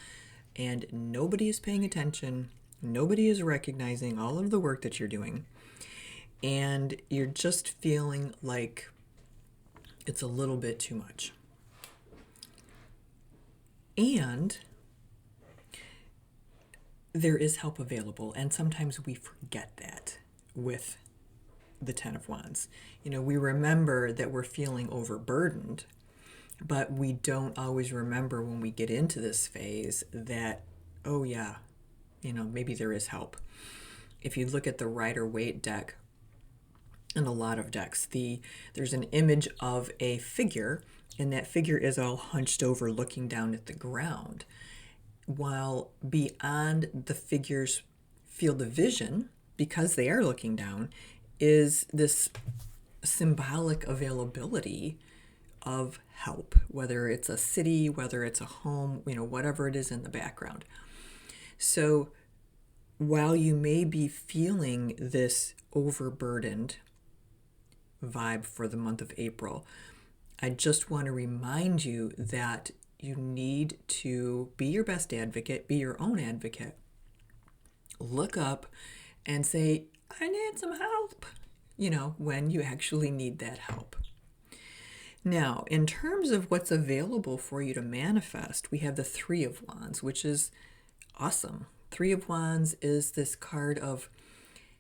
and nobody is paying attention, nobody is recognizing all of the work that you're doing, and you're just feeling like it's a little bit too much. And there is help available, and sometimes we forget that with the 10 of Wands. We remember that we're feeling overburdened, but we don't always remember when we get into this phase that, oh yeah, maybe there is help. If you look at the Rider-Waite deck, and a lot of decks, there's an image of a figure, and that figure is all hunched over looking down at the ground, while beyond the figure's field of vision, because they are looking down, is this symbolic availability of help, whether it's a city, whether it's a home, whatever it is in the background. So while you may be feeling this overburdened vibe for the month of April, I just want to remind you that you need to be your best advocate, be your own advocate. Look up and say, I need some help, when you actually need that help. Now, in terms of what's available for you to manifest, we have the 3 of Wands, which is awesome. 3 of Wands is this card of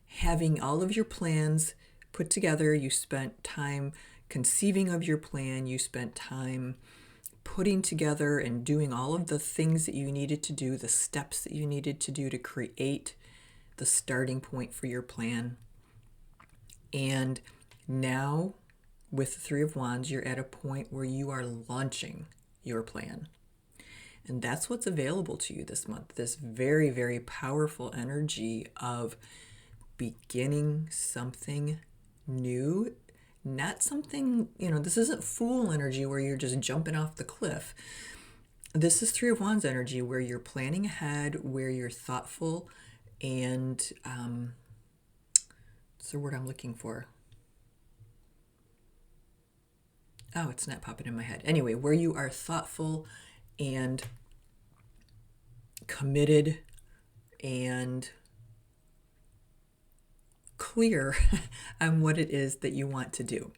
having all of your plans put together. You spent time conceiving of your plan. You spent time putting together and doing all of the things that you needed to do, the steps that you needed to do to create the starting point for your plan. And now, with the 3 of Wands, you're at a point where you are launching your plan. And that's what's available to you this month, this very, very powerful energy of beginning something new. Not something, this isn't Fool energy where you're just jumping off the cliff. This is 3 of Wands energy where you're planning ahead, where you're thoughtful, and what's the word I'm looking for? Oh, it's not popping in my head. Anyway, where you are thoughtful and committed and clear on what it is that you want to do.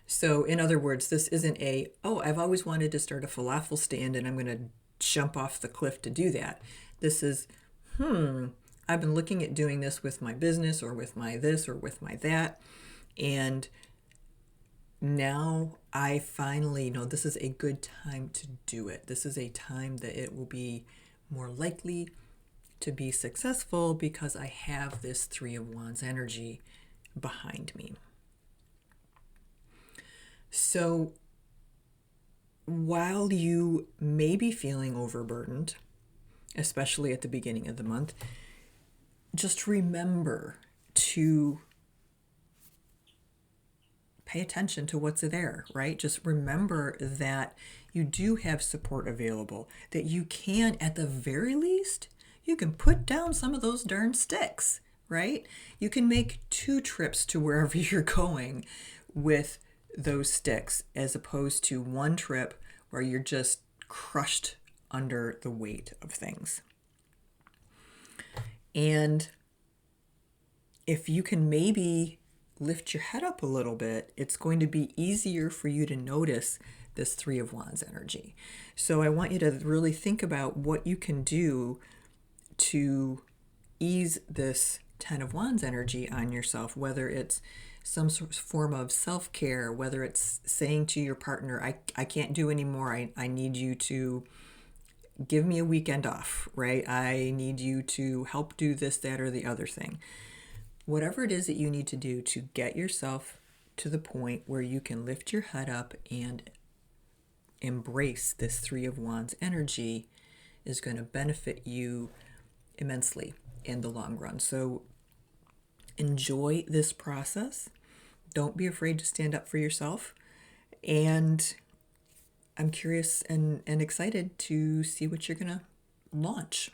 So in other words, this isn't I've always wanted to start a falafel stand and I'm going to jump off the cliff to do that. This is, I've been looking at doing this with my business or with my this or with my that. And now I finally know this is a good time to do it. This is a time that it will be more likely to be successful because I have this Three of Wands energy behind me. So while you may be feeling overburdened, especially at the beginning of the month, just remember to pay attention to what's there, right? Just remember that you do have support available, that you can, at the very least, you can put down some of those darn sticks, right? You can make 2 trips to wherever you're going with those sticks as opposed to 1 trip where you're just crushed under the weight of things. And if you can maybe lift your head up a little bit, it's going to be easier for you to notice this Three of Wands energy. So I want you to really think about what you can do to ease this Ten of Wands energy on yourself, whether it's some sort of form of self-care, whether it's saying to your partner, I can't do anymore, I need you to give me a weekend off, right? I need you to help do this, that, or the other thing. Whatever it is that you need to do to get yourself to the point where you can lift your head up and embrace this Three of Wands energy is going to benefit you immensely in the long run. So enjoy this process. Don't be afraid to stand up for yourself. And I'm curious and excited to see what you're going to launch.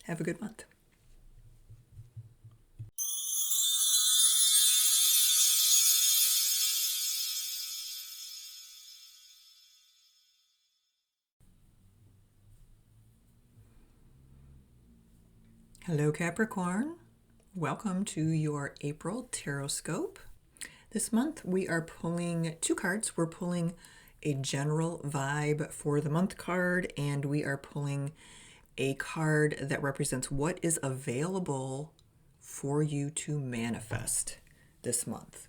Have a good month. Hello, Capricorn. Welcome to your April Tarot Scope. This month we are pulling 2 cards. We're pulling a general vibe for the month card, and we are pulling a card that represents what is available for you to manifest this month.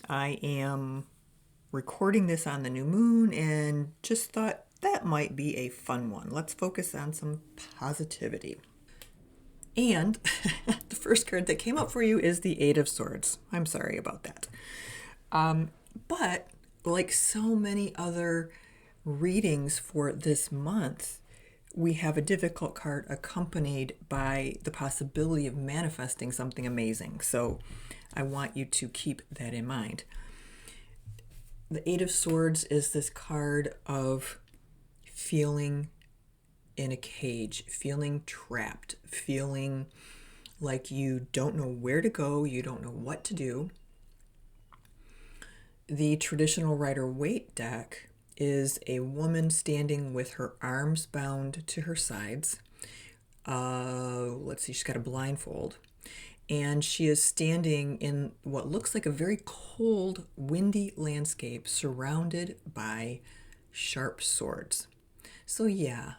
I am recording this on the new moon and just thought that might be a fun one. Let's focus on some positivity. And the first card that came up for you is the Eight of Swords. I'm sorry about that. But like so many other readings for this month, we have a difficult card accompanied by the possibility of manifesting something amazing. So I want you to keep that in mind. The Eight of Swords is this card of feeling in a cage, feeling trapped, feeling like you don't know where to go, you don't know what to do. The traditional Rider-Waite deck is a woman standing with her arms bound to her sides. Let's see, she's got a blindfold. And she is standing in what looks like a very cold, windy landscape surrounded by sharp swords. So yeah,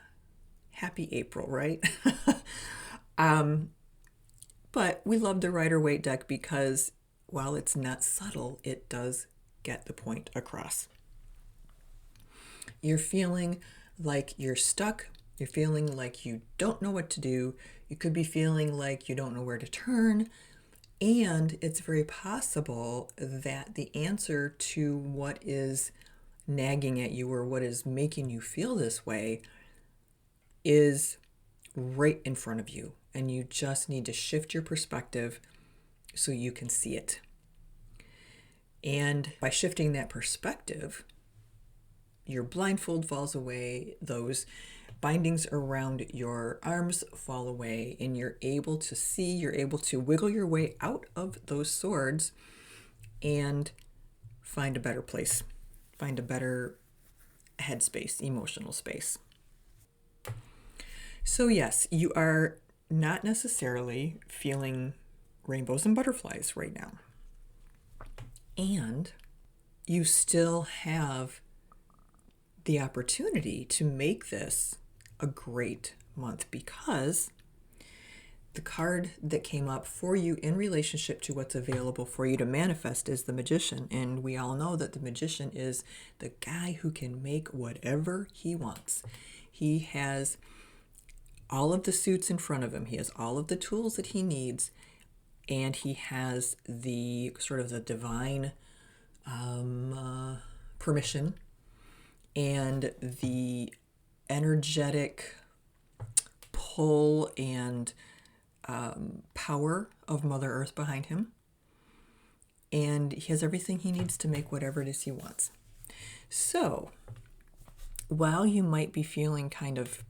happy April, right? But we love the Rider-Waite deck because while it's not subtle, it does get the point across. You're feeling like you're stuck. You're feeling like you don't know what to do. You could be feeling like you don't know where to turn. And it's very possible that the answer to what is nagging at you or what is making you feel this way is right in front of you, and you just need to shift your perspective so you can see it. And by shifting that perspective, your blindfold falls away, those bindings around your arms fall away, and you're able to see, you're able to wiggle your way out of those swords and find a better place, find a better headspace, emotional space. So yes, you are not necessarily feeling rainbows and butterflies right now. And you still have the opportunity to make this a great month, because the card that came up for you in relationship to what's available for you to manifest is the Magician. And we all know that the Magician is the guy who can make whatever he wants. He has all of the suits in front of him. He has all of the tools that he needs. And he has the sort of the divine permission and the energetic pull and power of Mother Earth behind him. And he has everything he needs to make whatever it is he wants. So, while you might be feeling kind of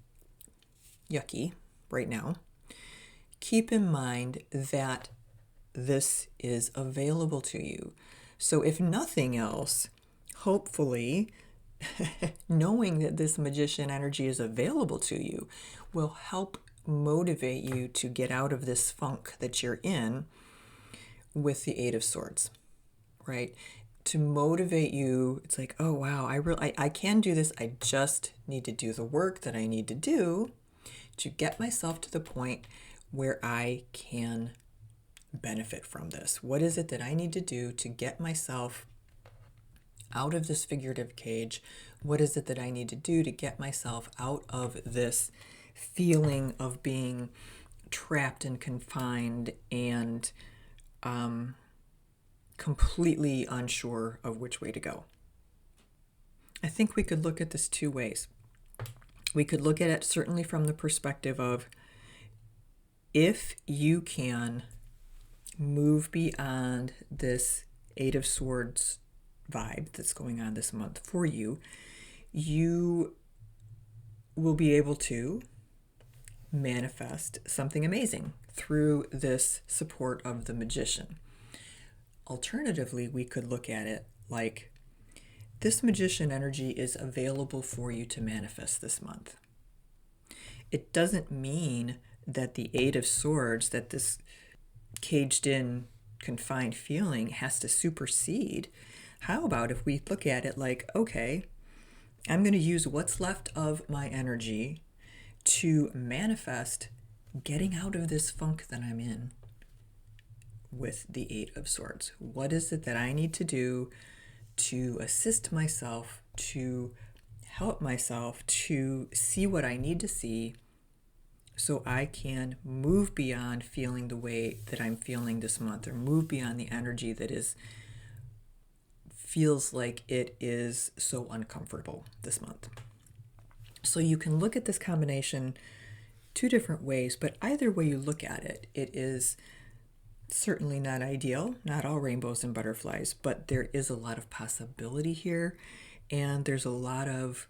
yucky right now, keep in mind that this is available to you. So if nothing else, hopefully, knowing that this Magician energy is available to you will help motivate you to get out of this funk that you're in with the Eight of Swords, right? To motivate you, it's like, oh wow, I can do this. I just need to do the work that I need to do to get myself to the point where I can benefit from this. What is it that I need to do to get myself out of this figurative cage? What is it that I need to do to get myself out of this feeling of being trapped and confined and completely unsure of which way to go? I think we could look at this two ways. We could look at it certainly from the perspective of, if you can move beyond this Eight of Swords vibe that's going on this month for you, you will be able to manifest something amazing through this support of the Magician. Alternatively, we could look at it like, this Magician energy is available for you to manifest this month. It doesn't mean that the Eight of Swords, that this caged in, confined feeling has to supersede. How about if we look at it like, okay, I'm going to use what's left of my energy to manifest getting out of this funk that I'm in with the Eight of Swords. What is it that I need to do to assist myself, to help myself, to see what I need to see, so I can move beyond feeling the way that I'm feeling this month, or move beyond the energy that feels like it is so uncomfortable this month. So you can look at this combination two different ways, but either way you look at it, it is certainly not ideal, not all rainbows and butterflies, but there is a lot of possibility here, and there's a lot of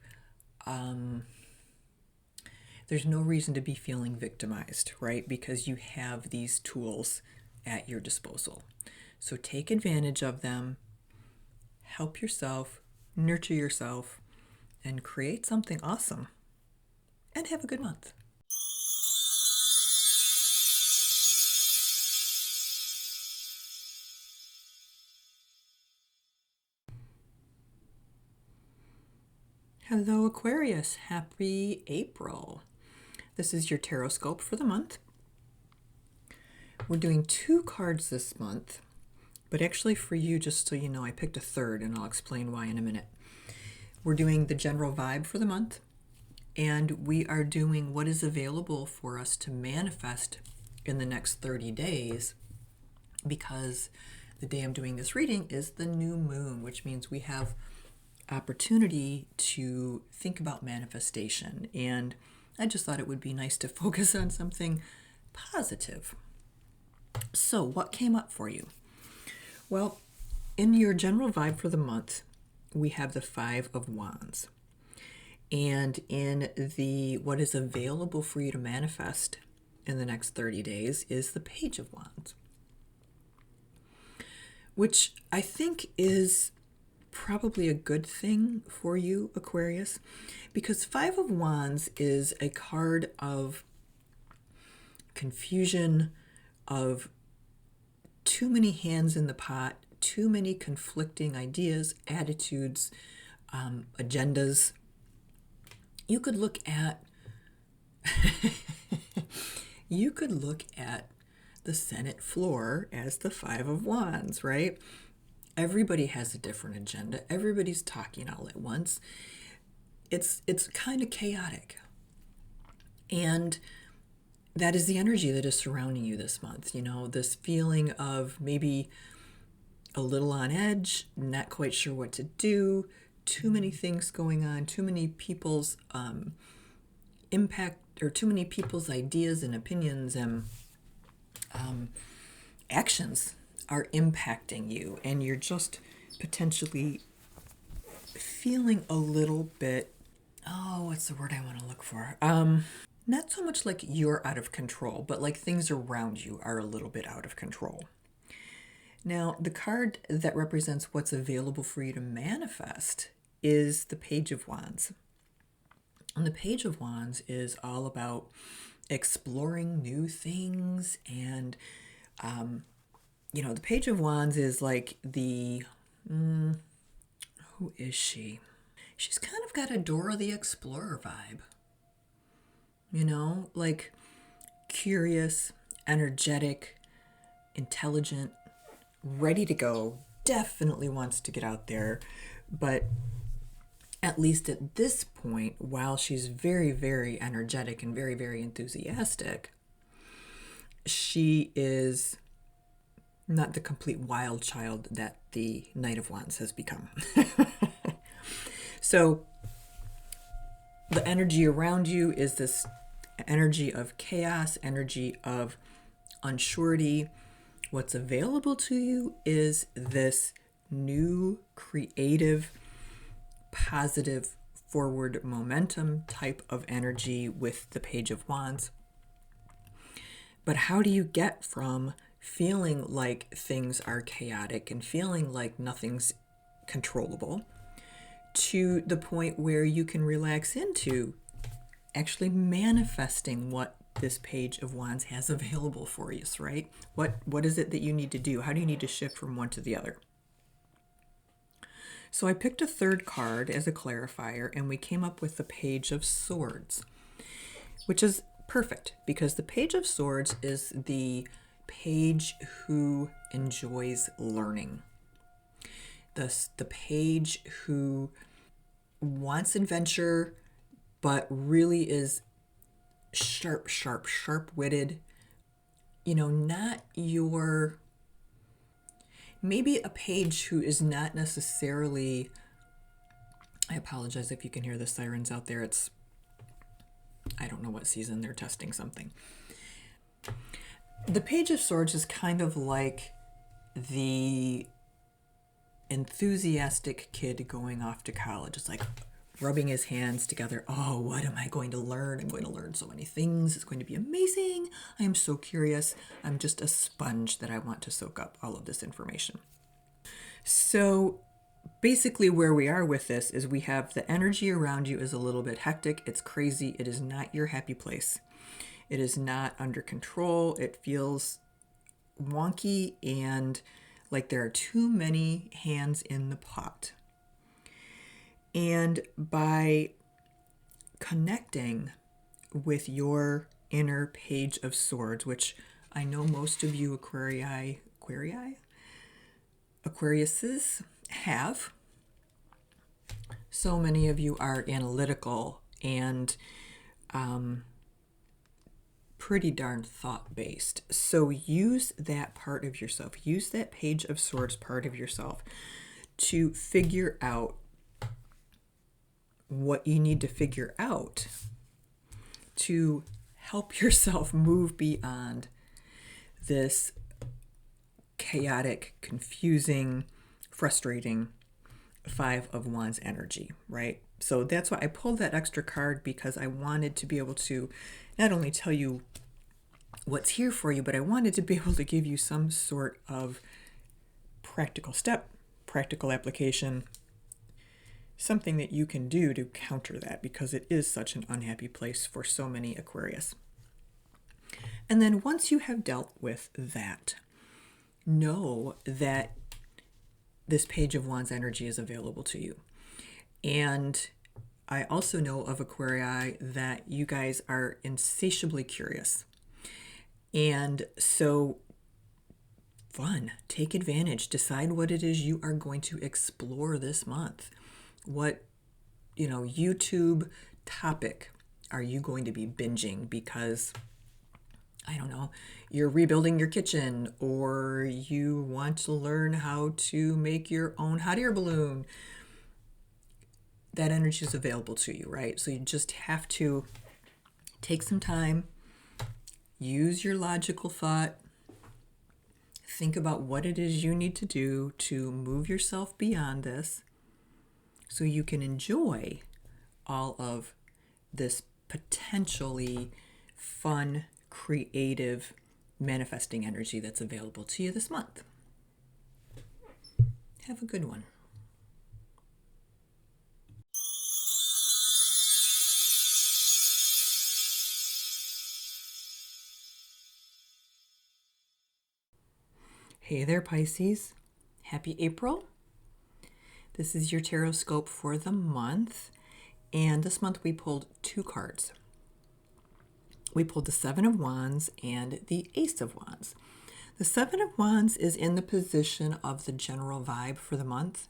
there's no reason to be feeling victimized, right? Because you have these tools at your disposal. So take advantage of them, help yourself, nurture yourself, and create something awesome. And have a good month. Hello, Aquarius. Happy April. This is your tarot scope for the month. We're doing 2 cards this month, but actually for you, just so you know, I picked a third, and I'll explain why in a minute. We're doing the general vibe for the month, and we are doing what is available for us to manifest in the next 30 days, because the day I'm doing this reading is the new moon, which means we have opportunity to think about manifestation. And I just thought it would be nice to focus on something positive. So what came up for you? Well, in your general vibe for the month, we have the 5 of Wands. And in the what is available for you to manifest in the next 30 days is the Page of Wands, which I think is probably a good thing for you, Aquarius, because 5 of Wands is a card of confusion, of too many hands in the pot, too many conflicting ideas, attitudes, agendas. You could look at you could look at the Senate floor as the Five of Wands, right? Everybody has a different agenda. Everybody's talking all at once. It's kind of chaotic. And that is the energy that is surrounding you this month. You know, this feeling of maybe a little on edge, not quite sure what to do, too many things going on, too many people's impact, or too many people's ideas and opinions and actions are impacting you, and you're just potentially feeling a little bit, oh, what's the word I want to look for? Not so much like you're out of control, but like things around you are a little bit out of control. Now, the card that represents what's available for you to manifest is the Page of Wands. And the Page of Wands is all about exploring new things. And, the Page of Wands is like the, who is she? She's kind of got a Dora the Explorer vibe. Like curious, energetic, intelligent, ready to go, definitely wants to get out there. But at least at this point, while she's very, very energetic and very, very enthusiastic, she is not the complete wild child that the Knight of Wands has become. So the energy around you is this energy of chaos, energy of unsurety. What's available to you is this new, creative, positive, forward momentum type of energy with the Page of Wands. But how do you get from feeling like things are chaotic and feeling like nothing's controllable to the point where you can relax into actually manifesting what this Page of Wands has available for you, right? What is it that you need to do? How do you need to shift from one to the other? So I picked a third card as a clarifier, and we came up with the Page of Swords, which is perfect because the Page of Swords is the page who enjoys learning. The page who wants adventure, but really is sharp-witted. Not your... Maybe a page who is not necessarily... I apologize if you can hear the sirens out there. I don't know what season they're testing something. The Page of Swords is kind of like the enthusiastic kid going off to college. It's like rubbing his hands together. Oh, what am I going to learn? I'm going to learn so many things. It's going to be amazing. I am so curious. I'm just a sponge that I want to soak up all of this information. So basically where we are with this is we have the energy around you is a little bit hectic. It's crazy. It is not your happy place. It is not under control. It feels wonky and like there are too many hands in the pot. And by connecting with your inner Page of Swords, which I know most of you Aquariuses have. So many of you are analytical and pretty darn thought-based. So use that part of yourself. Use that Page of Swords part of yourself to figure out what you need to figure out to help yourself move beyond this chaotic, confusing, frustrating Five of Wands energy, right? So that's why I pulled that extra card, because I wanted to be able to not only tell you what's here for you, but I wanted to be able to give you some sort of practical step, practical application, something that you can do to counter that, because it is such an unhappy place for so many Aquarius. And then once you have dealt with that, know that this Page of Wands energy is available to you. And I also know of Aquarii that you guys are insatiably curious. And so fun, take advantage, decide what it is you are going to explore this month. What, YouTube topic are you going to be binging because, I don't know, you're rebuilding your kitchen, or you want to learn how to make your own hot air balloon. That energy is available to you, right? So you just have to take some time, use your logical thought, think about what it is you need to do to move yourself beyond this so you can enjoy all of this potentially fun, creative, manifesting energy that's available to you this month. Have a good one. Hey there, Pisces. Happy April. This is your tarot scope for the month. And this month we pulled 2 cards. We pulled the Seven of Wands and the Ace of Wands. The Seven of Wands is in the position of the general vibe for the month.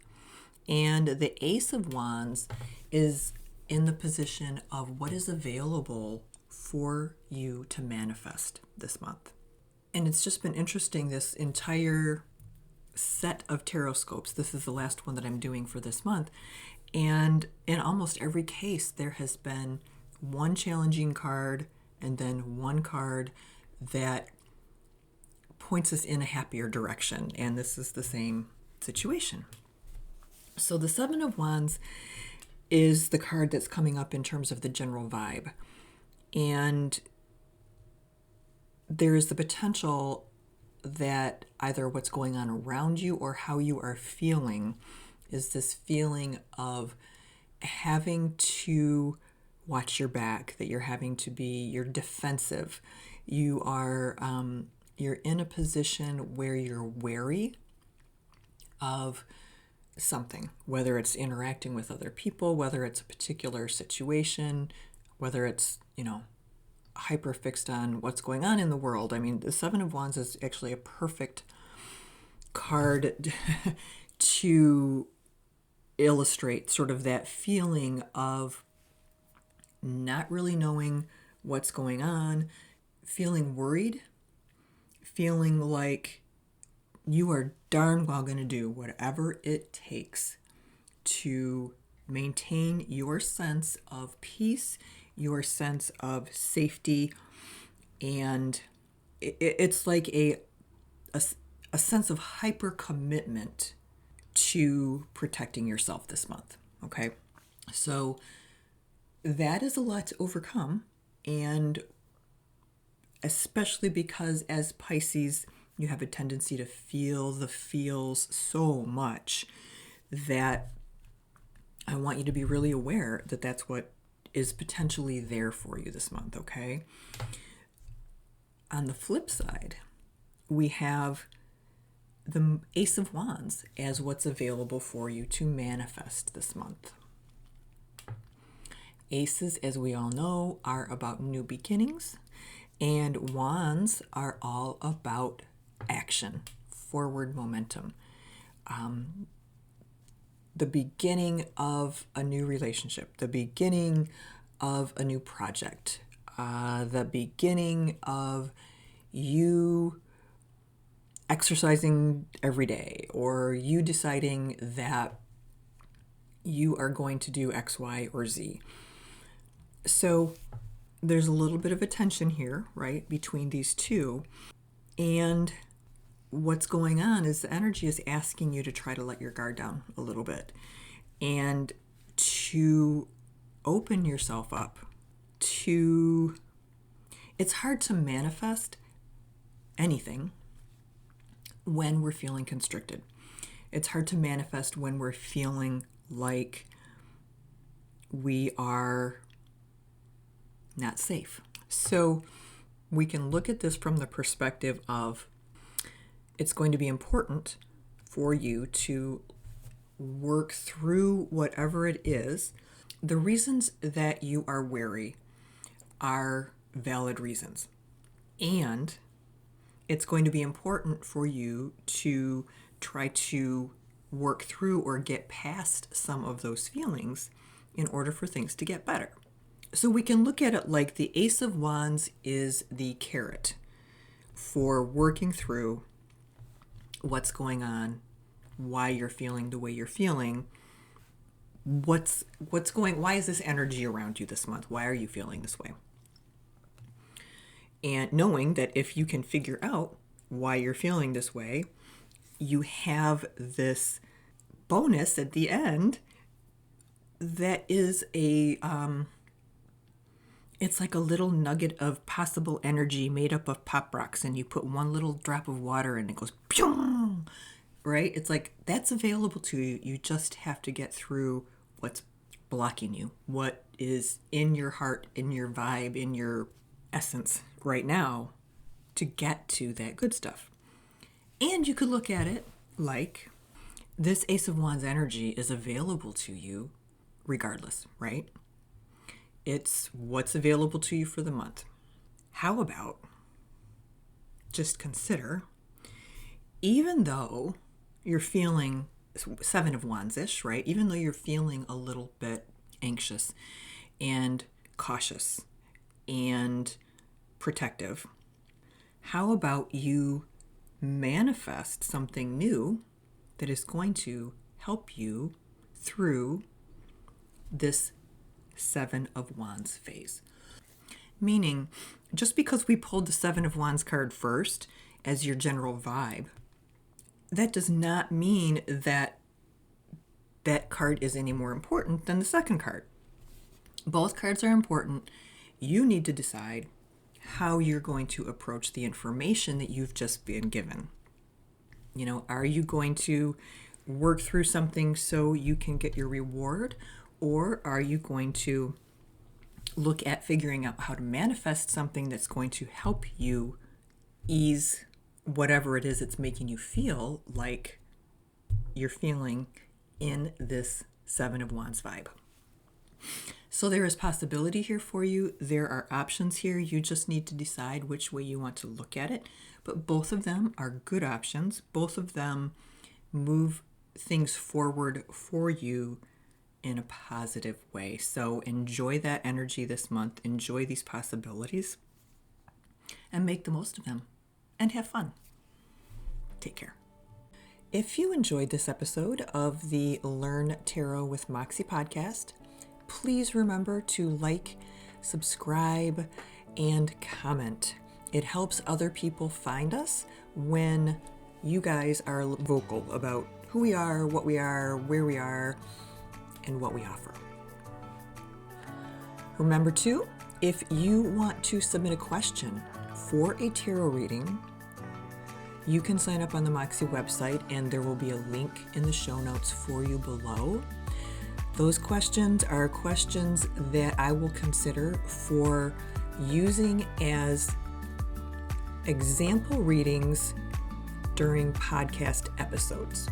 And the Ace of Wands is in the position of what is available for you to manifest this month. And it's just been interesting, this entire set of tarot scopes. This is the last one that I'm doing for this month. And in almost every case, there has been one challenging card and then one card that points us in a happier direction. And this is the same situation. So the Seven of Wands is the card that's coming up in terms of the general vibe. And there is the potential that either what's going on around you or how you are feeling is this feeling of having to watch your back, that you're defensive. You're in a position where you're wary of something, whether it's interacting with other people, whether it's a particular situation, whether it's, hyper fixed on what's going on in the world. I mean, the Seven of Wands is actually a perfect card to illustrate sort of that feeling of not really knowing what's going on, feeling worried, feeling like you are darn well going to do whatever it takes to maintain your sense of peace, your sense of safety, and it's like a sense of hyper commitment to protecting yourself this month. Okay, so that is a lot to overcome, and especially because as Pisces, you have a tendency to feel the feels so much that I want you to be really aware that that's what is potentially there for you this month, okay? On the flip side, we have the Ace of Wands as what's available for you to manifest this month. Aces, as we all know, are about new beginnings, and wands are all about action, forward momentum. The beginning of a new relationship, the beginning of a new project, the beginning of you exercising every day, or you deciding that you are going to do X, Y, or Z. So there's a little bit of a tension here, right, between these two. And what's going on is the energy is asking you to try to let your guard down a little bit and to open yourself up to... It's hard to manifest anything when we're feeling constricted. It's hard to manifest when we're feeling like we are not safe. So we can look at this from the perspective of, it's going to be important for you to work through whatever it is. The reasons that you are wary are valid reasons. And it's going to be important for you to try to work through or get past some of those feelings in order for things to get better. So we can look at it like the Ace of Wands is the carrot for working through what's going on, why you're feeling the way you're feeling, why is this energy around you this month? Why are you feeling this way? And knowing that if you can figure out why you're feeling this way, you have this bonus at the end that is it's like a little nugget of possible energy made up of pop rocks, and you put one little drop of water and it goes pyong, right? It's like that's available to you. You just have to get through what's blocking you, what is in your heart, in your vibe, in your essence right now to get to that good stuff. And you could look at it like this Ace of Wands energy is available to you regardless, right? It's what's available to you for the month. How about just consider, even though you're feeling Seven of Wands-ish, right? Even though you're feeling a little bit anxious and cautious and protective, how about you manifest something new that is going to help you through this Seven of Wands phase? Meaning, just because we pulled the Seven of Wands card first as your general vibe, that does not mean that that card is any more important than the second card. Both cards are important. You need to decide how you're going to approach the information that you've just been given. You know, are you going to work through something so you can get your reward? Or are you going to look at figuring out how to manifest something that's going to help you ease whatever it is that's making you feel like you're feeling in this Seven of Wands vibe? So there is possibility here for you. There are options here. You just need to decide which way you want to look at it. But both of them are good options. Both of them move things forward for you in a positive way. So enjoy that energy this month. Enjoy these possibilities and make the most of them and have fun. Take care. If you enjoyed this episode of the Learn Tarot with Moxxie podcast, please remember to like, subscribe, and comment. It helps other people find us when you guys are vocal about who we are, what we are, where we are, and what we offer. Remember too, if you want to submit a question for a tarot reading, you can sign up on the Moxxie website and there will be a link in the show notes for you below. Those questions are questions that I will consider for using as example readings during podcast episodes.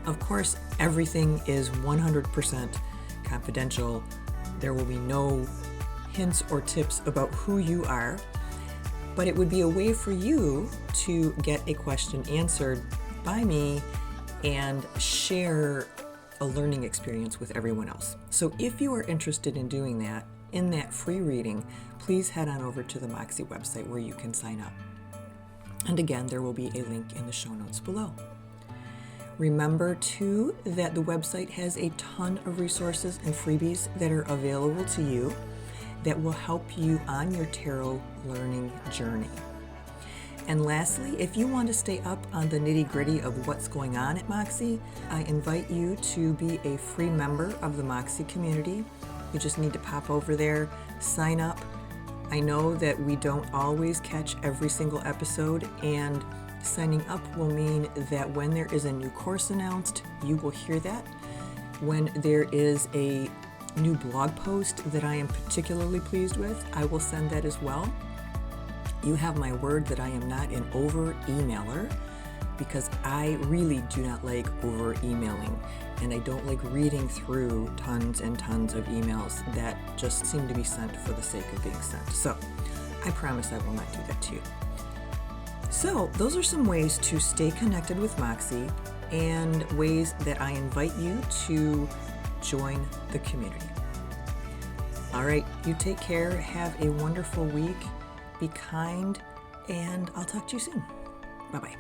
Of course, everything is 100% confidential. There will be no hints or tips about who you are, but it would be a way for you to get a question answered by me and share a learning experience with everyone else. So if you are interested in doing that, in that free reading, please head on over to the Moxxie website where you can sign up. And again, there will be a link in the show notes below. Remember too that the website has a ton of resources and freebies that are available to you that will help you on your tarot learning journey. And lastly, if you want to stay up on the nitty-gritty of what's going on at Moxxie, I invite you to be a free member of the Moxxie community. You just need to pop over there, sign up. I know that we don't always catch every single episode, and signing up will mean that when there is a new course announced, you will hear that. When there is a new blog post that I am particularly pleased with, I will send that as well. You have my word that I am not an over emailer, because I really do not like over emailing, and I don't like reading through tons and tons of emails that just seem to be sent for the sake of being sent. So I promise I will not do that to you. So those are some ways to stay connected with Moxxie, and ways that I invite you to join the community. All right, you take care, have a wonderful week, be kind, and I'll talk to you soon. Bye-bye.